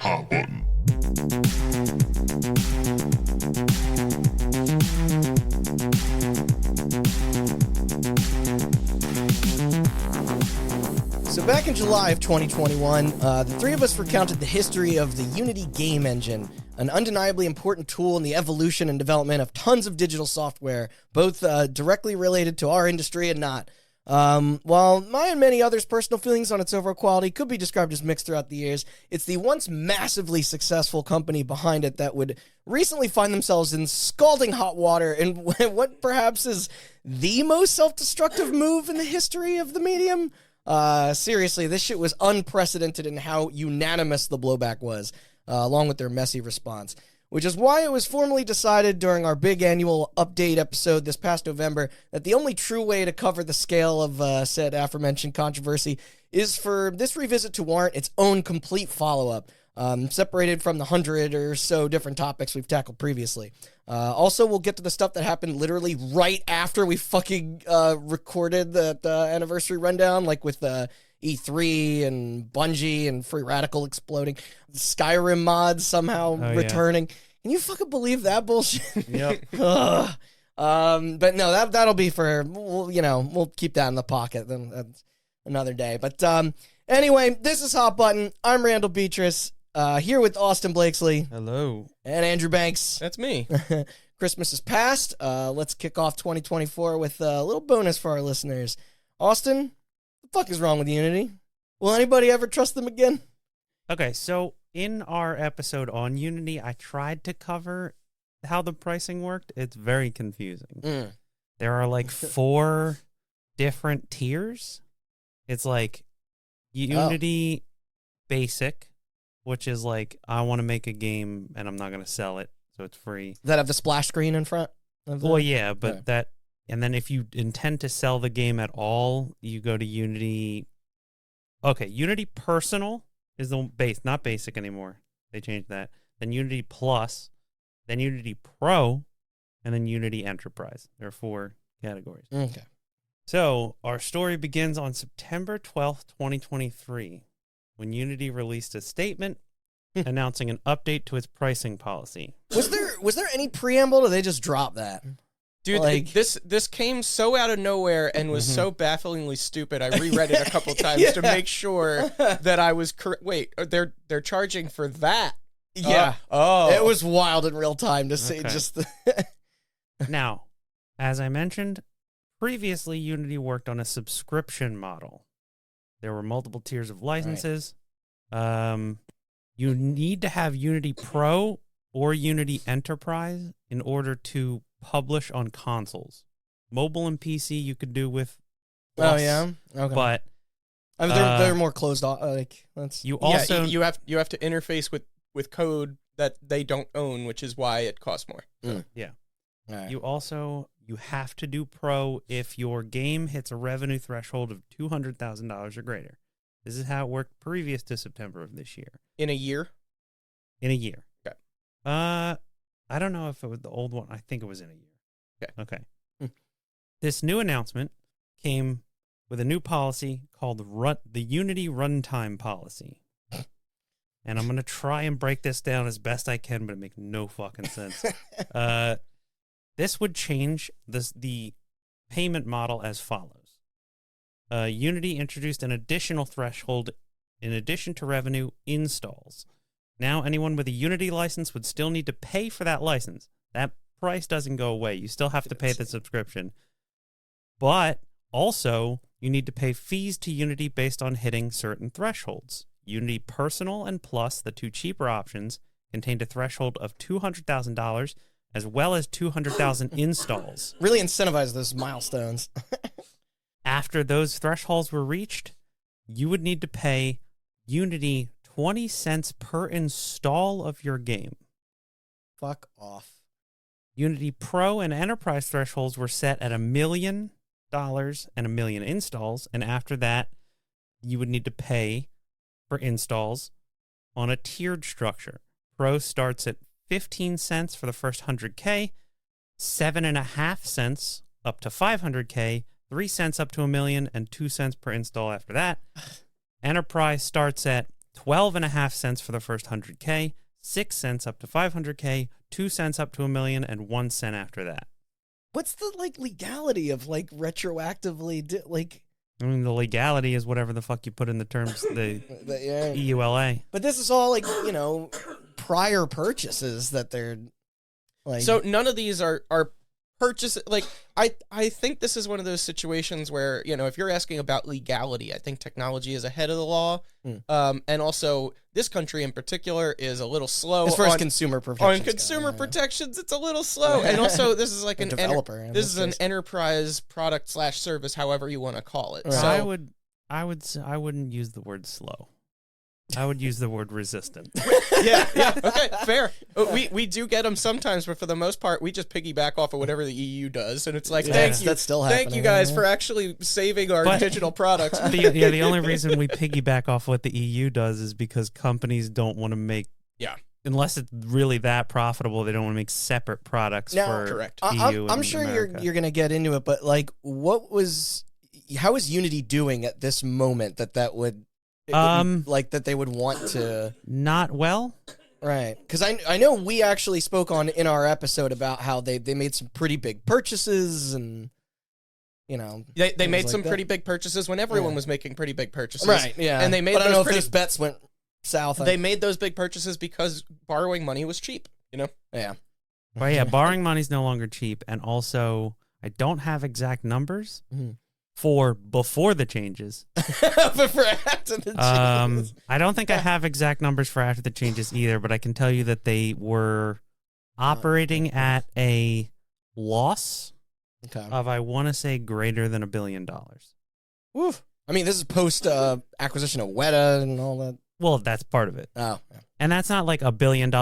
Hot button. So back in July of 2021, the three of us recounted the history of the Unity game engine, an undeniably important tool in the evolution and development of tons of digital software, both directly related to our industry and not. While my and many others' personal feelings on its overall quality could be described as mixed throughout the years, it's the once massively successful company behind it that would recently find themselves in scalding hot water in what perhaps is the most self-destructive move in the history of the medium. Seriously, this shit was unprecedented in how unanimous the blowback was, along with their messy response. Which is why it was formally decided during our big annual update episode this past November that the only true way to cover the scale of said aforementioned controversy is for this revisit to warrant its own complete follow-up, separated from the 100 or so different topics we've tackled previously. Also, we'll get to the stuff that happened literally right after we fucking recorded the anniversary rundown, like with E3 and Bungie and Free Radical exploding, Skyrim mods somehow returning. Yeah. Can you fucking believe that bullshit? Yep. But no, that'll be for, we'll keep that in the pocket then another day. But anyway, this is Hot Button. I'm Randall Beatrice, here with Austin Blakesley. Hello. And Andrew Banks. That's me. Christmas is past. Let's kick off 2024 with a little bonus for our listeners. Austin, what the fuck is wrong with Unity? Will anybody ever trust them again? Okay, so in our episode on Unity, I tried to cover how the pricing worked. It's very confusing. There are like 4 different tiers. It's like Unity Basic, which is like, I want to make a game and I'm not going to sell it, so it's free. Does that have the splash screen in front? Well, yeah, but that, and then if you intend to sell the game at all, you go to Unity. Okay, Unity Personal is the base, not Basic anymore. They changed that. Then Unity Plus, then Unity Pro, and then Unity Enterprise. There are 4 categories. Okay. So our story begins on September 12th, 2023, when Unity released a statement announcing an update to its pricing policy. Was there any preamble, or they just drop that? Dude, like, this came so out of nowhere and was so bafflingly stupid. I reread it a couple times to make sure that I was correct. Wait, they're charging for that? Yeah. Oh. It was wild in real time to see just Now, as I mentioned, previously Unity worked on a subscription model. There were multiple tiers of licenses. Right. You need to have Unity Pro or Unity Enterprise in order to publish on consoles. Mobile and PC you could do with Plus, oh yeah, okay. But I mean, they're more closed off. Like, that's you also you have to interface with code that they don't own, which is why it costs more. So. Yeah. Right. You have to do Pro if your game hits a revenue threshold of $200,000 or greater. This is how it worked previous to September of this year. In a year? In a year. Okay. I don't know if it was the old one. I think it was in a year. Okay. This new announcement came with a new policy called the Unity Runtime Policy. And I'm going to try and break this down as best I can, but it makes no fucking sense. This would change the payment model as follows. Unity introduced an additional threshold in addition to revenue installs. Now, anyone with a Unity license would still need to pay for that license. That price doesn't go away. You still have to pay the subscription. But also, you need to pay fees to Unity based on hitting certain thresholds. Unity Personal and Plus, the 2 cheaper options, contained a threshold of $200,000 as well as 200,000 installs. Really incentivize those milestones. After those thresholds were reached, you would need to pay Unity 20 cents per install of your game. Fuck off. Unity Pro and Enterprise thresholds were set at $1 million and 1 million installs, and after that, you would need to pay for installs on a tiered structure. Pro starts at 15 cents for the first 100K, 7.5 cents up to 500K, 3 cents up to 1 million, and 2 cents per install after that. Enterprise starts at 12.5 cents for the first 100K, 6 cents up to 500K, 2 cents up to $1 million, and 1 cent after that. What's the legality of retroactively I mean, the legality is whatever the fuck you put in the terms, the yeah. EULA. But this is all prior purchases that they're like. So none of these are purchases. Like I think this is one of those situations where, if you're asking about legality, I think technology is ahead of the law. And also this country in particular is a little slow as far as consumer protections. On consumer protections, it's a little slow. And also this is like this is an enterprise product / service, however you want to call it. Right. So I wouldn't use the word slow. I would use the word resistant. yeah, okay, fair. We do get them sometimes, but for the most part, we just piggyback off of whatever the EU does, and it's like, that's still happening. Thank you guys for actually saving our digital products. The only reason we piggyback off what the EU does is because companies don't want to make, unless it's really that profitable, they don't want to make separate products for correct. EU. I'm sure you're going to get into it, but how is Unity doing at this moment that would? That they would want to not well, right? Because I know we actually spoke in our episode about how they made some pretty big purchases, and they made some pretty big purchases when everyone was making pretty big purchases, right? Yeah, and they made. But I don't know if those bets went south. They made those big purchases because borrowing money was cheap. Yeah. Well, yeah, borrowing money's no longer cheap, and also I don't have exact numbers. For before the changes. But for after the changes. I don't think I have exact numbers for after the changes either, but I can tell you that they were operating at a loss of, I want to say, greater than $1 billion. Woof. I mean, this is post acquisition of Weta and all that. Well, that's part of it. Oh. Yeah. And that's not like $1 billion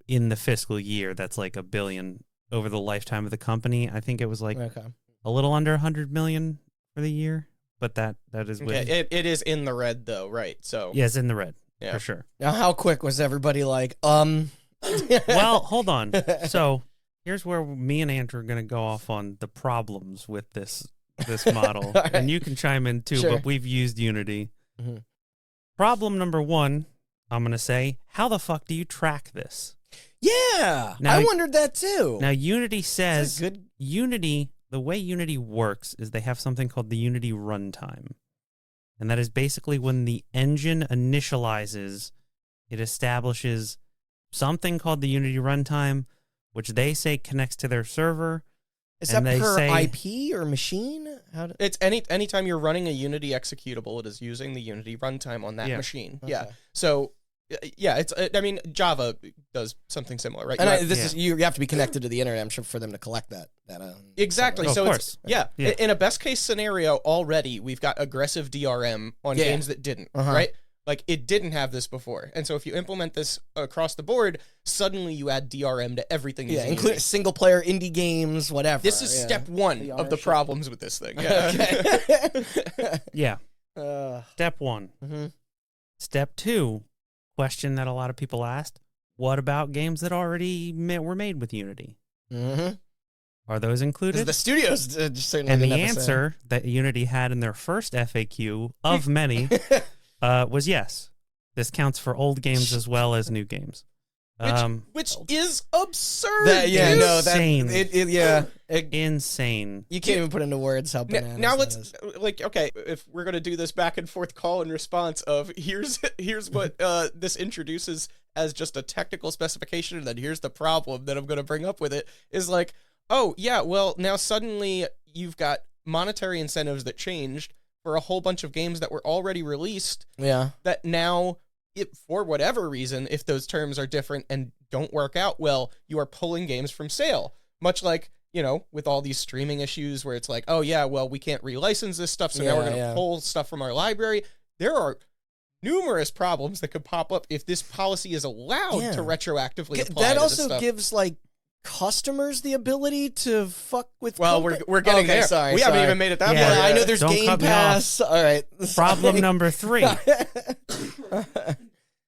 in the fiscal year. That's like $1 billion over the lifetime of the company. I think it was like a little under 100 million for the year, but that is with it is in the red though, right? So yeah, it's in the red for sure. Now, how quick was everybody like? Well, hold on. So here's where me and Andrew are going to go off on the problems with this model, right. And you can chime in too. Sure. But we've used Unity. Mm-hmm. Problem number one, I'm going to say, how the fuck do you track this? Yeah, now, I wondered that too. Now Unity says Unity. The way Unity works is they have something called the Unity runtime. And that is basically when the engine initializes, it establishes something called the Unity runtime, which they say connects to their server. Is that per IP or machine? It's anytime you're running a Unity executable, it is using the Unity runtime on that machine. Okay. Yeah. So yeah, Java does something similar, right? And you have to be connected to the internet, I'm sure, for them to collect that. Exactly. So it's in a best case scenario already, we've got aggressive DRM on games that didn't, right? Like it didn't have this before, and so if you implement this across the board, suddenly you add DRM to everything. Yeah, including single player indie games, whatever. This is step one of the problems with this thing. Yeah. Step one. Mm-hmm. Step two. Question that a lot of people asked: what about games that already were made with Unity? Mm-hmm. Are those included? The studios certainly. And the answer that Unity had in their first FAQ of many was yes. This counts for old games as well as new games. Which is absurd. Insane. Insane. You can't even put into words how bananas now let's is. Okay, if we're gonna do this back and forth call and response of here's what this introduces as just a technical specification, and then here's the problem that I'm gonna bring up with it is like, oh yeah, well now suddenly you've got monetary incentives that changed for a whole bunch of games that were already released. Yeah. That now, for whatever reason, if those terms are different and don't work out well, you are pulling games from sale. Much like, with all these streaming issues where it's like, oh yeah, well, we can't relicense this stuff, so now we're going to pull stuff from our library. There are numerous problems that could pop up if this policy is allowed to retroactively apply. That also gives, customers the ability to fuck with. Well, we're getting there. Sorry, we haven't even made it that far. I know there's Game Pass. All right. Problem number 3.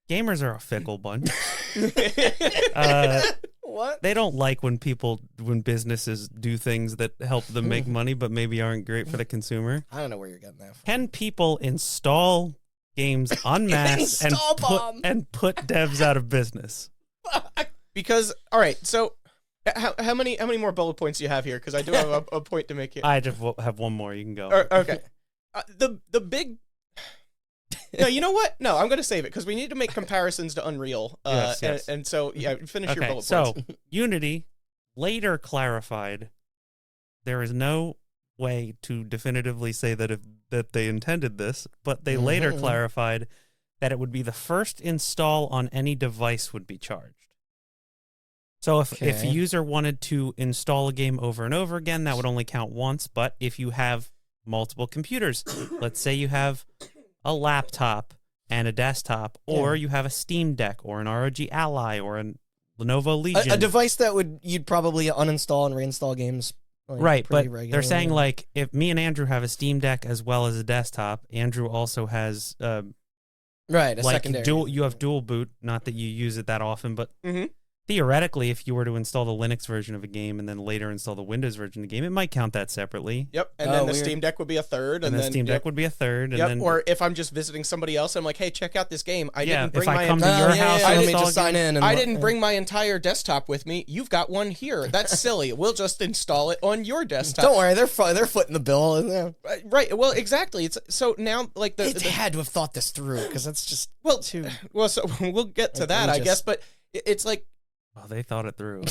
Gamers are a fickle bunch. What? They don't like when businesses do things that help them make money, but maybe aren't great for the consumer. I don't know where you're getting that from. Can people install games en masse and Install bomb. put devs out of business. Because all right, so how many more bullet points do you have here? Because I do have a point to make here. I just have one more. You can go. Okay, the big. No, you know what? No, I'm going to save it because we need to make comparisons to Unreal. Yes. And so yeah, finish your Okay, bullet so points. Unity later clarified there is no way to definitively say that they intended this, but they later clarified that it would be the first install on any device would be charged. So if a user wanted to install a game over and over again, that would only count once. But if you have multiple computers, let's say you have a laptop and a desktop, or you have a Steam Deck or an ROG Ally or a Lenovo Legion. A device that you'd probably uninstall and reinstall games. Like, right, but regularly. they're saying like if me and Andrew have a Steam Deck as well as a desktop, Andrew also has right, a like secondary. you have dual boot. Not that you use it that often, but Mm-hmm. theoretically, if you were to install the Linux version of a game and then later install the Windows version of the game, it might count that separately. Yep, and then the weird. Steam Deck would be a third, And and the then Steam Deck would be a third. And Yep, then, or if I'm just visiting somebody else, I'm like, hey, check out this game. I didn't bring if I my come to your house, let and me install just a game- sign in. And I didn't bring my entire desktop with me. You've got one here. That's silly. We'll just install it on your desktop. Don't worry, they're footing the bill. Isn't it? Right. Well, exactly. It's so now like They had to have thought this through because that's just too. well. So we'll get to that, I outrageous. guess. But it's like oh, they thought it through.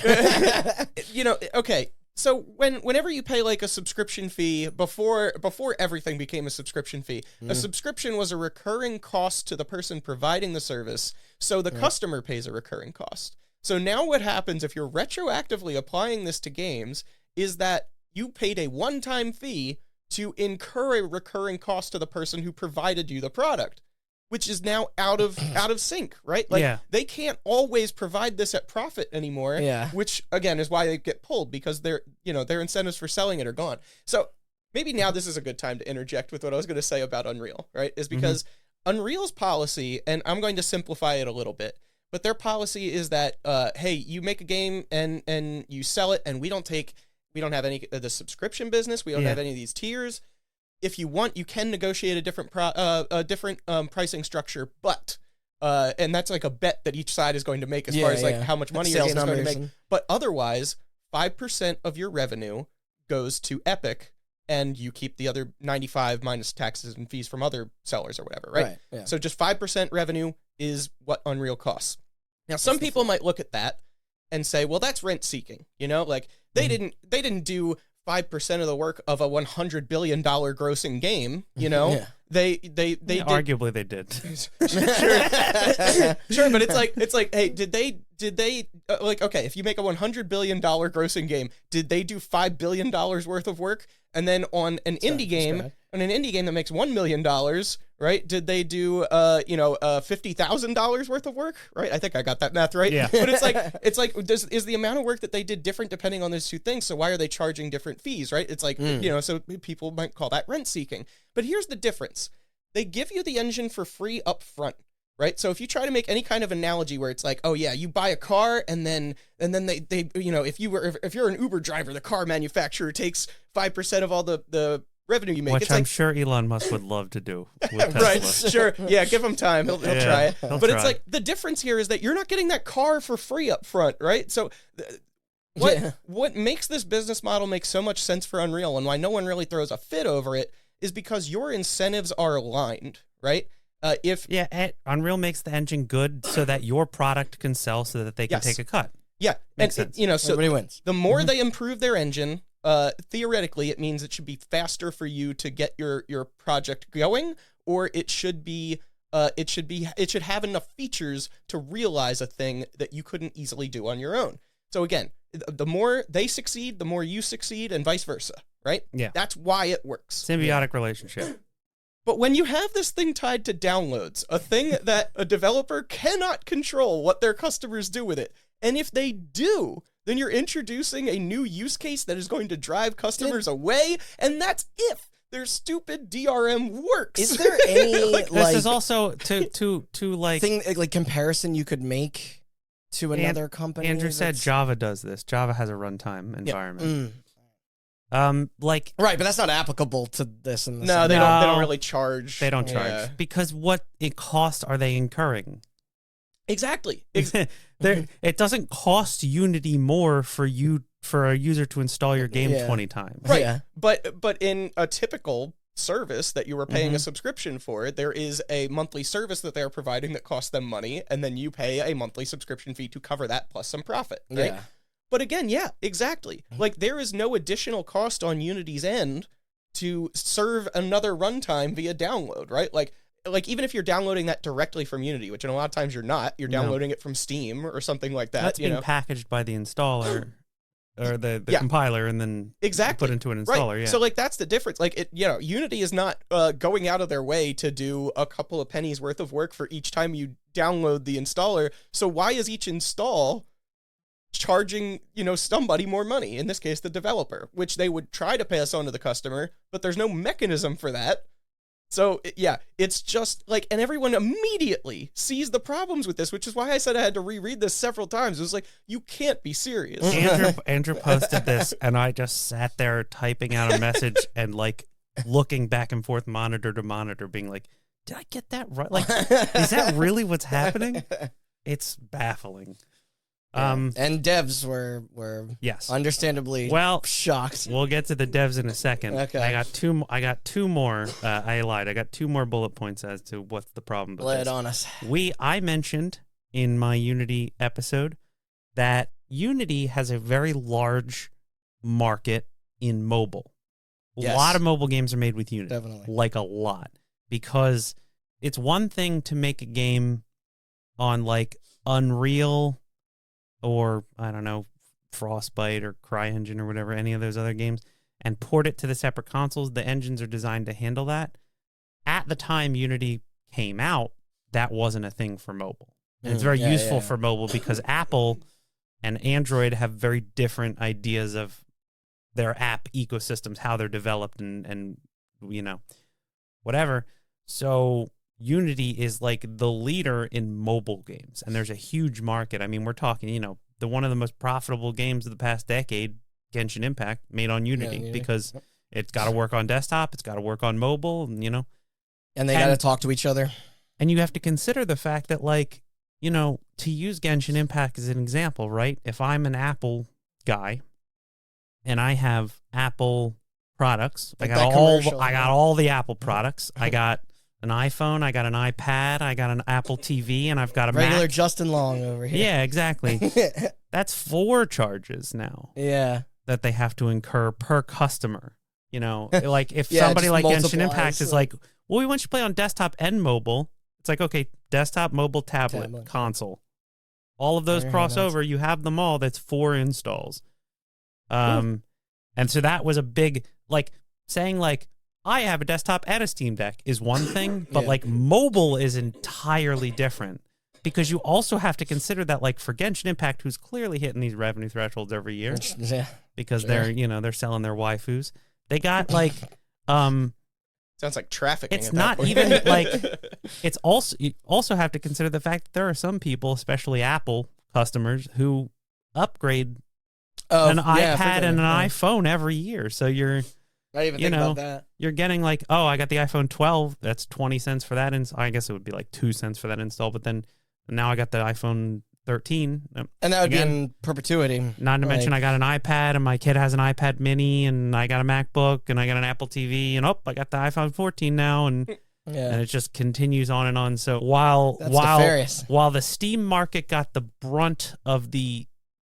okay. So whenever you pay like a subscription fee before everything became a subscription fee, a subscription was a recurring cost to the person providing the service. So the customer pays a recurring cost. So now what happens if you're retroactively applying this to games is that you paid a one-time fee to incur a recurring cost to the person who provided you the product, which is now out of sync, right? Like they can't always provide this at profit anymore. Yeah. Which again is why they get pulled because their incentives for selling it are gone. So maybe now this is a good time to interject with what I was going to say about Unreal, right? Is because Unreal's policy, and I'm going to simplify it a little bit, but their policy is that hey, you make a game and you sell it, and we don't have any of the subscription business. We don't have any of these tiers. If you want, you can negotiate a different pricing structure, but and that's like a bet that each side is going to make as far as like how much money your Sales game is going to numbers make. But otherwise, 5% of your revenue goes to Epic, and you keep the other 95 minus taxes and fees from other sellers or whatever, right? Yeah. So just 5% revenue is what Unreal costs. Now, some people might look at that and say, well, that's rent seeking, like they didn't do 5% of the work of a $100 billion grossing game, They did. Arguably they did. Sure, but it's like, hey, did they like, okay, if you make a $100 billion grossing game, did they do $5 billion worth of work? And then on an indie game that makes $1 million, right? Did they do $50,000 worth of work? Right? I think I got that math right. Yeah. But it's like is the amount of work that they did different depending on those two things? So why are they charging different fees? Right? It's like so people might call that rent seeking. But here's the difference: they give you the engine for free up front. Right. So if you try to make any kind of analogy where it's like, oh yeah, you buy a car and then they if you're an Uber driver, the car manufacturer takes 5% of all the revenue you make. Which it's I'm like, sure Elon Musk would love to do. With right. Tesla. Sure. Yeah. Give him time. He'll try it. he'll But it's try. like the difference here is that you're not getting that car for free up front. Right. So what makes this business model make so much sense for Unreal and why no one really throws a fit over it is because your incentives are aligned. Right. Unreal makes the engine good so that your product can sell so that they can Yes. take a cut. Yeah. Makes and sense. so Everybody wins. the more they improve their engine, theoretically, it means it should be faster for you to get your project going, or it should have enough features to realize a thing that you couldn't easily do on your own. So again, the more they succeed, the more you succeed, and vice versa, right? Yeah. That's why it works. Symbiotic relationship. But when you have this thing tied to downloads, a thing that a developer cannot control what their customers do with it, and if they do, then you're introducing a new use case that is going to drive customers away, and that's if their stupid DRM works. Is there any like This is also to like thing like comparison you could make to another company? Andrew said that's- Java does this. Java has a runtime environment. Like Right, but that's not applicable to this. In the No, same they way. don't. They No. don't really charge. they don't charge Yeah. because what it costs are they incurring? Exactly. It doesn't cost Unity more for a user to install your game Yeah. 20 times. Right. Yeah. But in a typical service that you were paying Mm-hmm. a subscription for, there is a monthly service that they're providing that costs them money, and then you pay a monthly subscription fee to cover that plus some profit. Right? Yeah. But again, yeah, exactly. Like there is no additional cost on Unity's end to serve another runtime via download, right? Like even if you're downloading that directly from Unity, which in a lot of times you're not, you're No. downloading it from Steam or something like that. That's you being know, packaged by the installer or the Yeah. compiler and then exactly put into an right. installer. Yeah. So like that's the difference. Like it, Unity is not going out of their way to do a couple of pennies worth of work for each time you download the installer. So why is each install charging somebody more money, in this case the developer, which they would try to pass on to the customer, but there's no mechanism for that. So it's just like, and everyone immediately sees the problems with this, which is why I said I had to reread this several times. It was like, you can't be serious. Andrew posted this and I just sat there typing out a message and like looking back and forth monitor to monitor being like, did I get that right? Like, is that really what's happening? It's baffling. And devs were Yes. understandably Well, shocked. we'll get to the devs in a second. Okay. I got two more. I lied. I got 2 more bullet points as to what's the problem with Lay this. it on us. I mentioned in my Unity episode that Unity has a very large market in mobile. Yes. A lot of mobile games are made with Unity. Definitely. Like a lot. Because it's one thing to make a game on like Unreal or, I don't know, Frostbite or CryEngine or whatever, any of those other games, and port it to the separate consoles. The engines are designed to handle that. At the time Unity came out, that wasn't a thing for mobile. And it's very useful for mobile because Apple and Android have very different ideas of their app ecosystems, how they're developed and whatever. So Unity is like the leader in mobile games, and there's a huge market. I mean, we're talking, one of the most profitable games of the past decade, Genshin Impact, made on Unity because it's got to work on desktop, it's got to work on mobile, And they got to talk to each other. And you have to consider the fact that, like, to use Genshin Impact as an example, right? If I'm an Apple guy and I have Apple products, Like I that got commercial, all the Apple products. I got an iPhone, I got an iPad, I got an Apple TV, and I've got a Regular Mac. Justin Long over here. Yeah, exactly. That's 4 charges now Yeah. that they have to incur per customer. Like if Yeah, somebody just like Genshin multiplies, Impact is like, well, we want you to play on desktop and mobile. It's like, okay, desktop, mobile, tablet, console. All of those There, cross that's- over. You have them all. That's 4 installs. And so that was a big, like, saying like, I have a desktop and a Steam Deck is one thing, but Yeah. like mobile is entirely different because you also have to consider that, like, for Genshin Impact, who's clearly hitting these revenue thresholds every year Yeah. because Sure. they're selling their waifus. They got like, Sounds like trafficking. it's at that not point. even like, it's also, you also have to consider the fact that there are some people, especially Apple customers, who upgrade Oh, an yeah, I iPad forgot and an about that. iPhone every year. So you're I didn't even you think know, about that. you're getting like, oh, I got the iPhone 12. That's 20 cents for that. I guess it would be like 2 cents for that install. But then now I got the iPhone 13. And that would Again, be in perpetuity. Not to mention I got an iPad and my kid has an iPad mini and I got a MacBook and I got an Apple TV and I got the iPhone 14 now and Yeah. it just continues on and on. So That's nefarious. while the Steam market got the brunt of the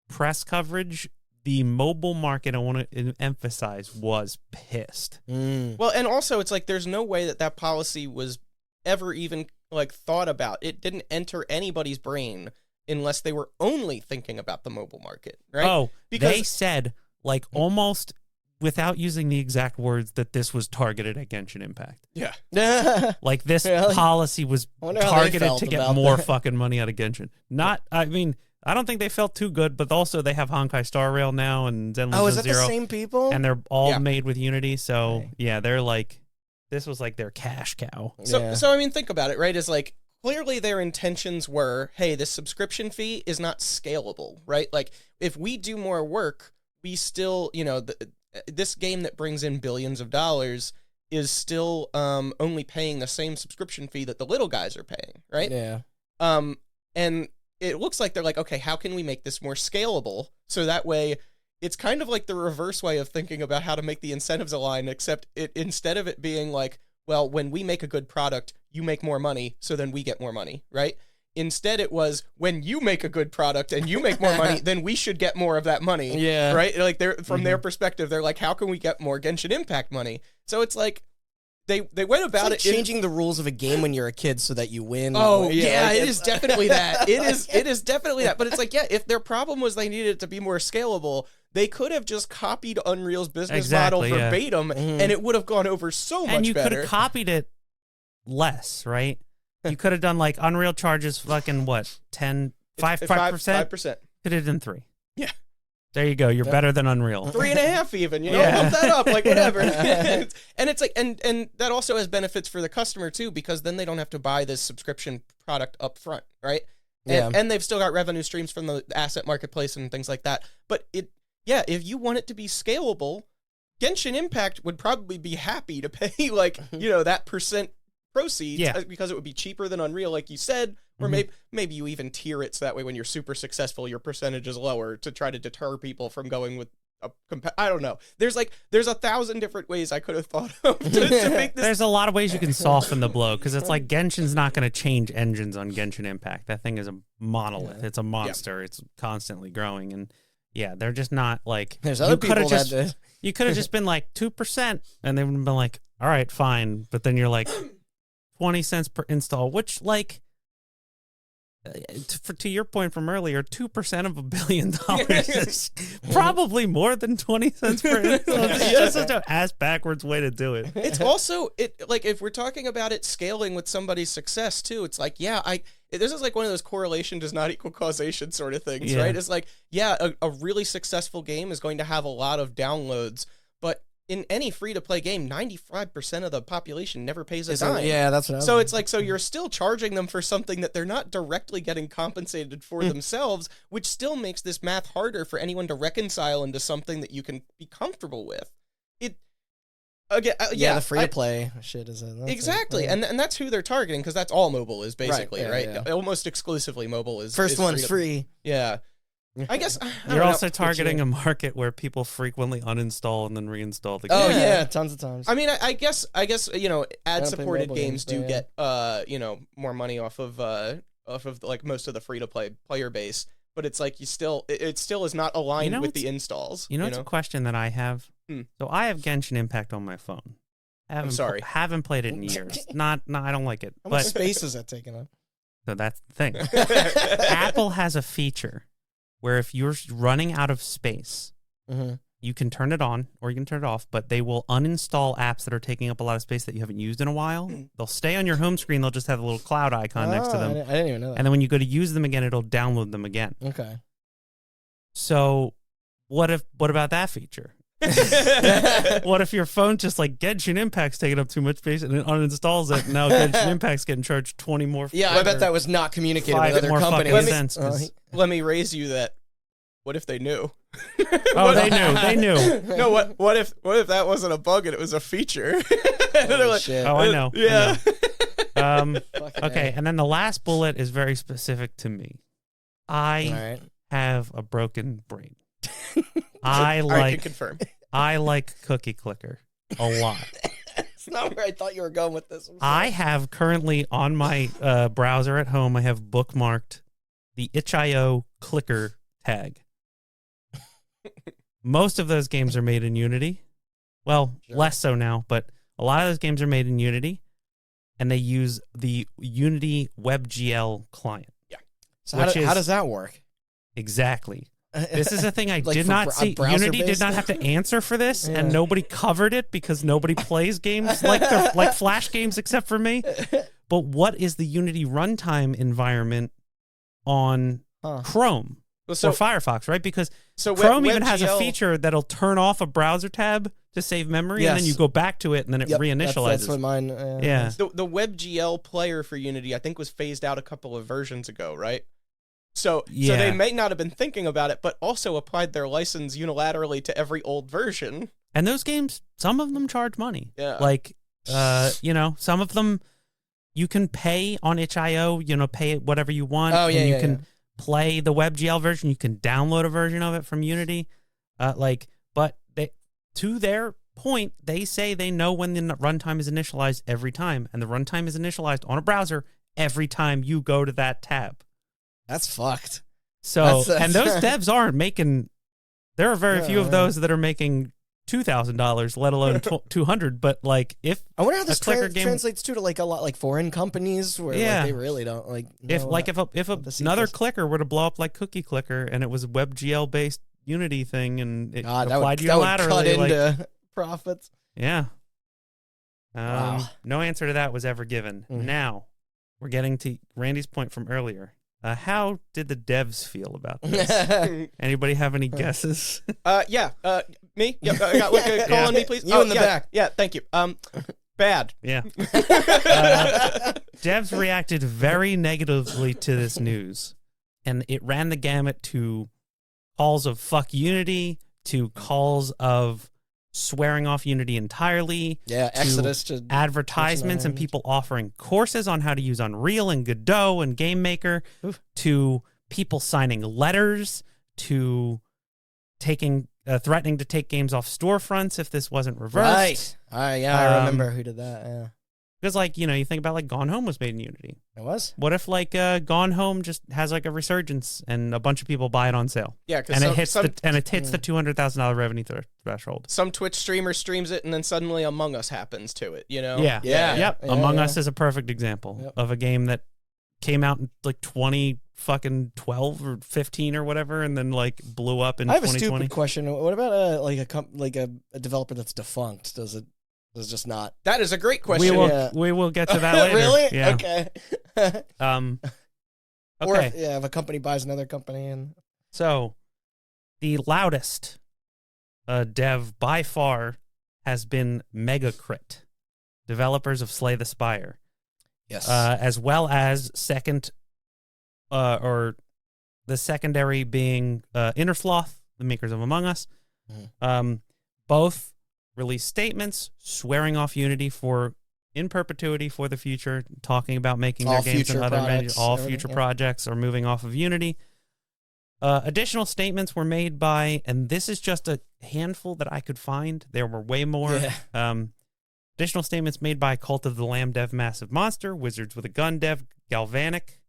press coverage, the mobile market, I want to emphasize, was pissed. Well, and also it's like there's no way that policy was ever even like thought about. It didn't enter anybody's brain unless they were only thinking about the mobile market, right? Oh, Because- they said, like, almost without using the exact words, that this was targeted at Genshin Impact. Yeah. Like, this Really? policy was Wonder how they targeted felt to get about more that. fucking money out of Genshin. I don't think they felt too good, but also they have Honkai Star Rail now and Zenless Oh, is that Zero, the same people? and they're all Yeah. made with Unity. So, Okay. yeah, they're like, this was like their cash cow. So, Yeah. so I mean, think about it, right? Is like clearly their intentions were, hey, this subscription fee is not scalable, right? Like if we do more work, we still, this game that brings in billions of dollars is still only paying the same subscription fee that the little guys are paying, right? Yeah. And it looks like they're like, okay, how can we make this more scalable? So that way, it's kind of like the reverse way of thinking about how to make the incentives align, except instead of it being like, well, when we make a good product, you make more money, so then we get more money, right? Instead, it was, when you make a good product and you make more money, then we should get more of that money. Yeah. Right? Like, they're from their perspective, they're like, how can we get more Genshin Impact money? So it's like, they went about It's it like changing the rules of a game when you're a kid so that you win. Oh, Like, yeah, it it's- is definitely that. It is definitely that. But it's like, yeah, if their problem was they needed it to be more scalable, they could have just copied Unreal's business model Exactly, yeah. verbatim, and it would have gone over so much And you could better. have copied it less, right? You could have done like Unreal charges fucking what, 5%? 5%. Could have done 3. Yeah. There you go. You're better than Unreal. 3.5 even, you know, Yeah. bump that up, like whatever. And it's like, and that also has benefits for the customer too, because then they don't have to buy this subscription product up front, right? And they've still got revenue streams from the asset marketplace and things like that. But if you want it to be scalable, Genshin Impact would probably be happy to pay like, you know, that percent proceeds, Yeah. because it would be cheaper than Unreal, like you said, or maybe you even tier it so that way when you're super successful, your percentage is lower to try to deter people from going with I don't know. There's 1,000 different ways I could have thought of to make this. There's a lot of ways you can soften the blow, because it's like Genshin's not going to change engines on Genshin Impact. That thing is a monolith. It's a monster. It's constantly growing, and yeah, they're just not like. There's other people that You could have just been like 2%, and they would have been like, all right, fine. But then you're like 20 cents per install, which like. To your point from earlier, 2% of $1 billion is probably more than 20 cents per install. It's just an ass backwards way to do it. It's also like if we're talking about it scaling with somebody's success too, it's like, yeah, this is like one of those correlation does not equal causation sort of things, Yeah. right? It's like, yeah, a really successful game is going to have a lot of downloads, but in any free-to-play game, 95% of the population never pays a dime. Yeah, that's what I was So it's like, so you're still charging them for something that they're not directly getting compensated for themselves, which still makes this math harder for anyone to reconcile into something that you can be comfortable with. the free to play shit is Exactly, and that's who they're targeting, because that's all mobile is basically, yeah, right? yeah. Almost exclusively mobile is first is one's to- free. Yeah, I guess I don't You're know. also targeting a market where people frequently uninstall and then reinstall the game. Oh Yeah. yeah, tons of times. I mean, I guess you know, ad supported mobile games games, do but get you know, more money off of like most of the free to play player base, but it's like it still is not aligned You know with what's- the installs. You know, it's a question that I have. Hmm. So I have Genshin Impact on my phone. sorry. Haven't played it in years. No, I don't like it. How much But space is that taking up? so that's the thing. Apple has a feature where if you're running out of space, Mm-hmm. you can turn it on or you can turn it off, but they will uninstall apps that are taking up a lot of space that you haven't used in a while. They'll stay on your home screen. They'll just have a little cloud icon next to them. I didn't even know that. And then when you go to use them again, it'll download them again. Okay. So what about that feature? What if your phone just like Genshin Impact's taking up too much space and it uninstalls it, and now Genshin Impact's getting charged 20 more? Yeah, I bet that was not communicated with 5 other more companies. fucking cents. 'Cause- Let me raise you that. What if they knew? Oh, they knew. No, what if that wasn't a bug and it was a feature? They're like, shit. Oh, I know. Yeah. Fucking Okay, A. and then the last bullet is very specific to me. I All right. have a broken brain. I I can confirm. like Cookie Clicker a lot. It's not where I thought you were going with this. I'm sorry. I have currently on my browser at home, I have bookmarked the itch.io clicker tag. Most of those games are made in Unity. Well, Sure. less so now, but a lot of those games are made in Unity, and they use the Unity WebGL client. So which how is- does that work? Exactly. This is a thing I Like did for not see. Unity browser-based? did not have to answer for this, and Yeah. nobody covered it because nobody plays games like Flash games except for me. But what is the Unity runtime environment on Huh. Chrome Well, or Firefox, right? Because so Chrome even has a WebGL feature that'll turn off a browser tab to save memory, and then Yes. you go back to it, and then it Yep, reinitializes. That's what mine. Yeah. The WebGL player for Unity, I think, was phased out a couple of versions ago, right? So Yeah. they may not have been thinking about it, but also applied their license unilaterally to every old version. And those games, some of them charge money. Yeah. Like, some of them you can pay on itch.io, pay it whatever you want. Oh, yeah, and you yeah, can play the WebGL version. You can download a version of it from Unity. But to their point, they say they know when the runtime is initialized every time. And the runtime is initialized on a browser every time you go to that tab. That's fucked. So, That's and those devs aren't making, there are very few of Yeah. those that are making $2,000, let alone $200. But if I wonder how this clicker game- translates to like a lot like foreign companies where Yeah. like, they really don't like. if know like what- if what the another secrets- clicker were to blow up like Cookie Clicker and it was a WebGL based Unity thing and it God, that applied would, to that you would cut laterally, into profits. yeah. Wow. No answer to that was ever given. Mhm. Now we're getting to Randy's point from earlier. How did the devs feel about this? Anybody have any guesses? Yeah. Me? Yeah. Call on me, please. You in the yeah, back. Yeah. Thank you. Bad. Yeah. Devs reacted very negatively to this news, and it ran the gamut to calls of fuck Unity, to calls of swearing off Unity entirely, Yeah, Exodus to advertisements and people offering courses on how to use Unreal and Godot and GameMaker, to people signing letters, to threatening to take games off storefronts if this wasn't reversed. Right. Yeah, I remember who did that. Yeah, Because you think about Gone Home was made in Unity. it was. What if Gone Home just has a resurgence and a bunch of people buy it on sale, Yeah, because and it hits the $200,000 revenue threshold? some Twitch streamer streams it, and then suddenly Among Us happens to it. Yeah. Yeah. Yep. Yeah, Among yeah. Us is a perfect example Yep. of a game that came out in 2012 or 15 or whatever, and then blew up in I have a 2020. stupid question. What about a developer that's defunct? Does it just not? That is a great question. We will get to that later. Really? Yeah. Okay. Or Okay. if a company buys another company and So, the loudest dev by far has been Megacrit, developers of Slay the Spire, yes, as well as the secondary being Innersloth, the makers of Among Us. Both released statements swearing off Unity in perpetuity for the future, talking about making All their games and future other products, all everything, future yeah. projects projects are moving off of Unity. Additional statements were made by, and this is just a handful that I could find. There were way more. Yeah. Additional statements made by Cult of the Lamb dev Massive Monster, Wizards with a Gun dev Galvanic,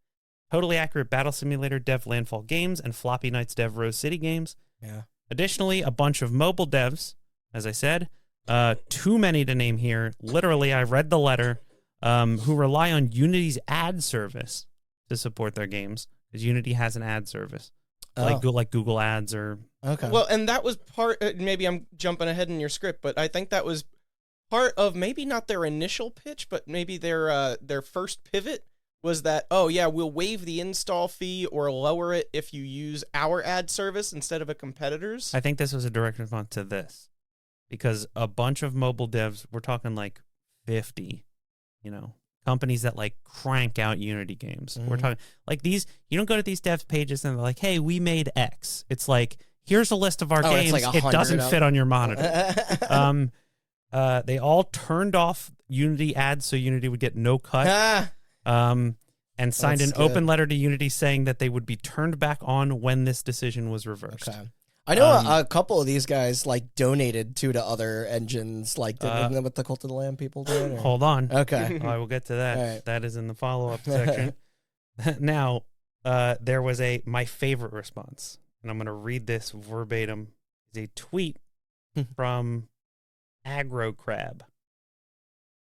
Totally Accurate Battle Simulator dev Landfall Games, and Floppy Nights dev Rose City Games. Yeah. Additionally, a bunch of mobile devs, as I said, too many to name here. Literally, I read the letter, who rely on Unity's ad service to support their games, because Unity has an ad service, like Google Ads or... Okay. Well, and that was part. Maybe I'm jumping ahead in your script, but I think that was part of maybe not their initial pitch, but maybe their first pivot was that, oh yeah, we'll waive the install fee or lower it if you use our ad service instead of a competitor's. I think this was a direct response to this, because a bunch of mobile devs, we're talking 50, companies that crank out Unity games. We're talking these, you don't go to these devs pages and they're like, hey, we made X. It's here's a list of our Oh, it's games. like It 100 doesn't of fit them. on your monitor. They all turned off Unity ads so Unity would get no cut. And signed That's an open good. letter to Unity saying that they would be turned back on when this decision was reversed. Okay. I know a couple of these guys donated to other engines, wasn't that what the Cult of the Lamb people did? or- Hold on. Okay. I will get to that. All right. That is in the follow-up section. Now, there was my favorite response, and I'm going to read this verbatim. It's a tweet from Aggro Crab.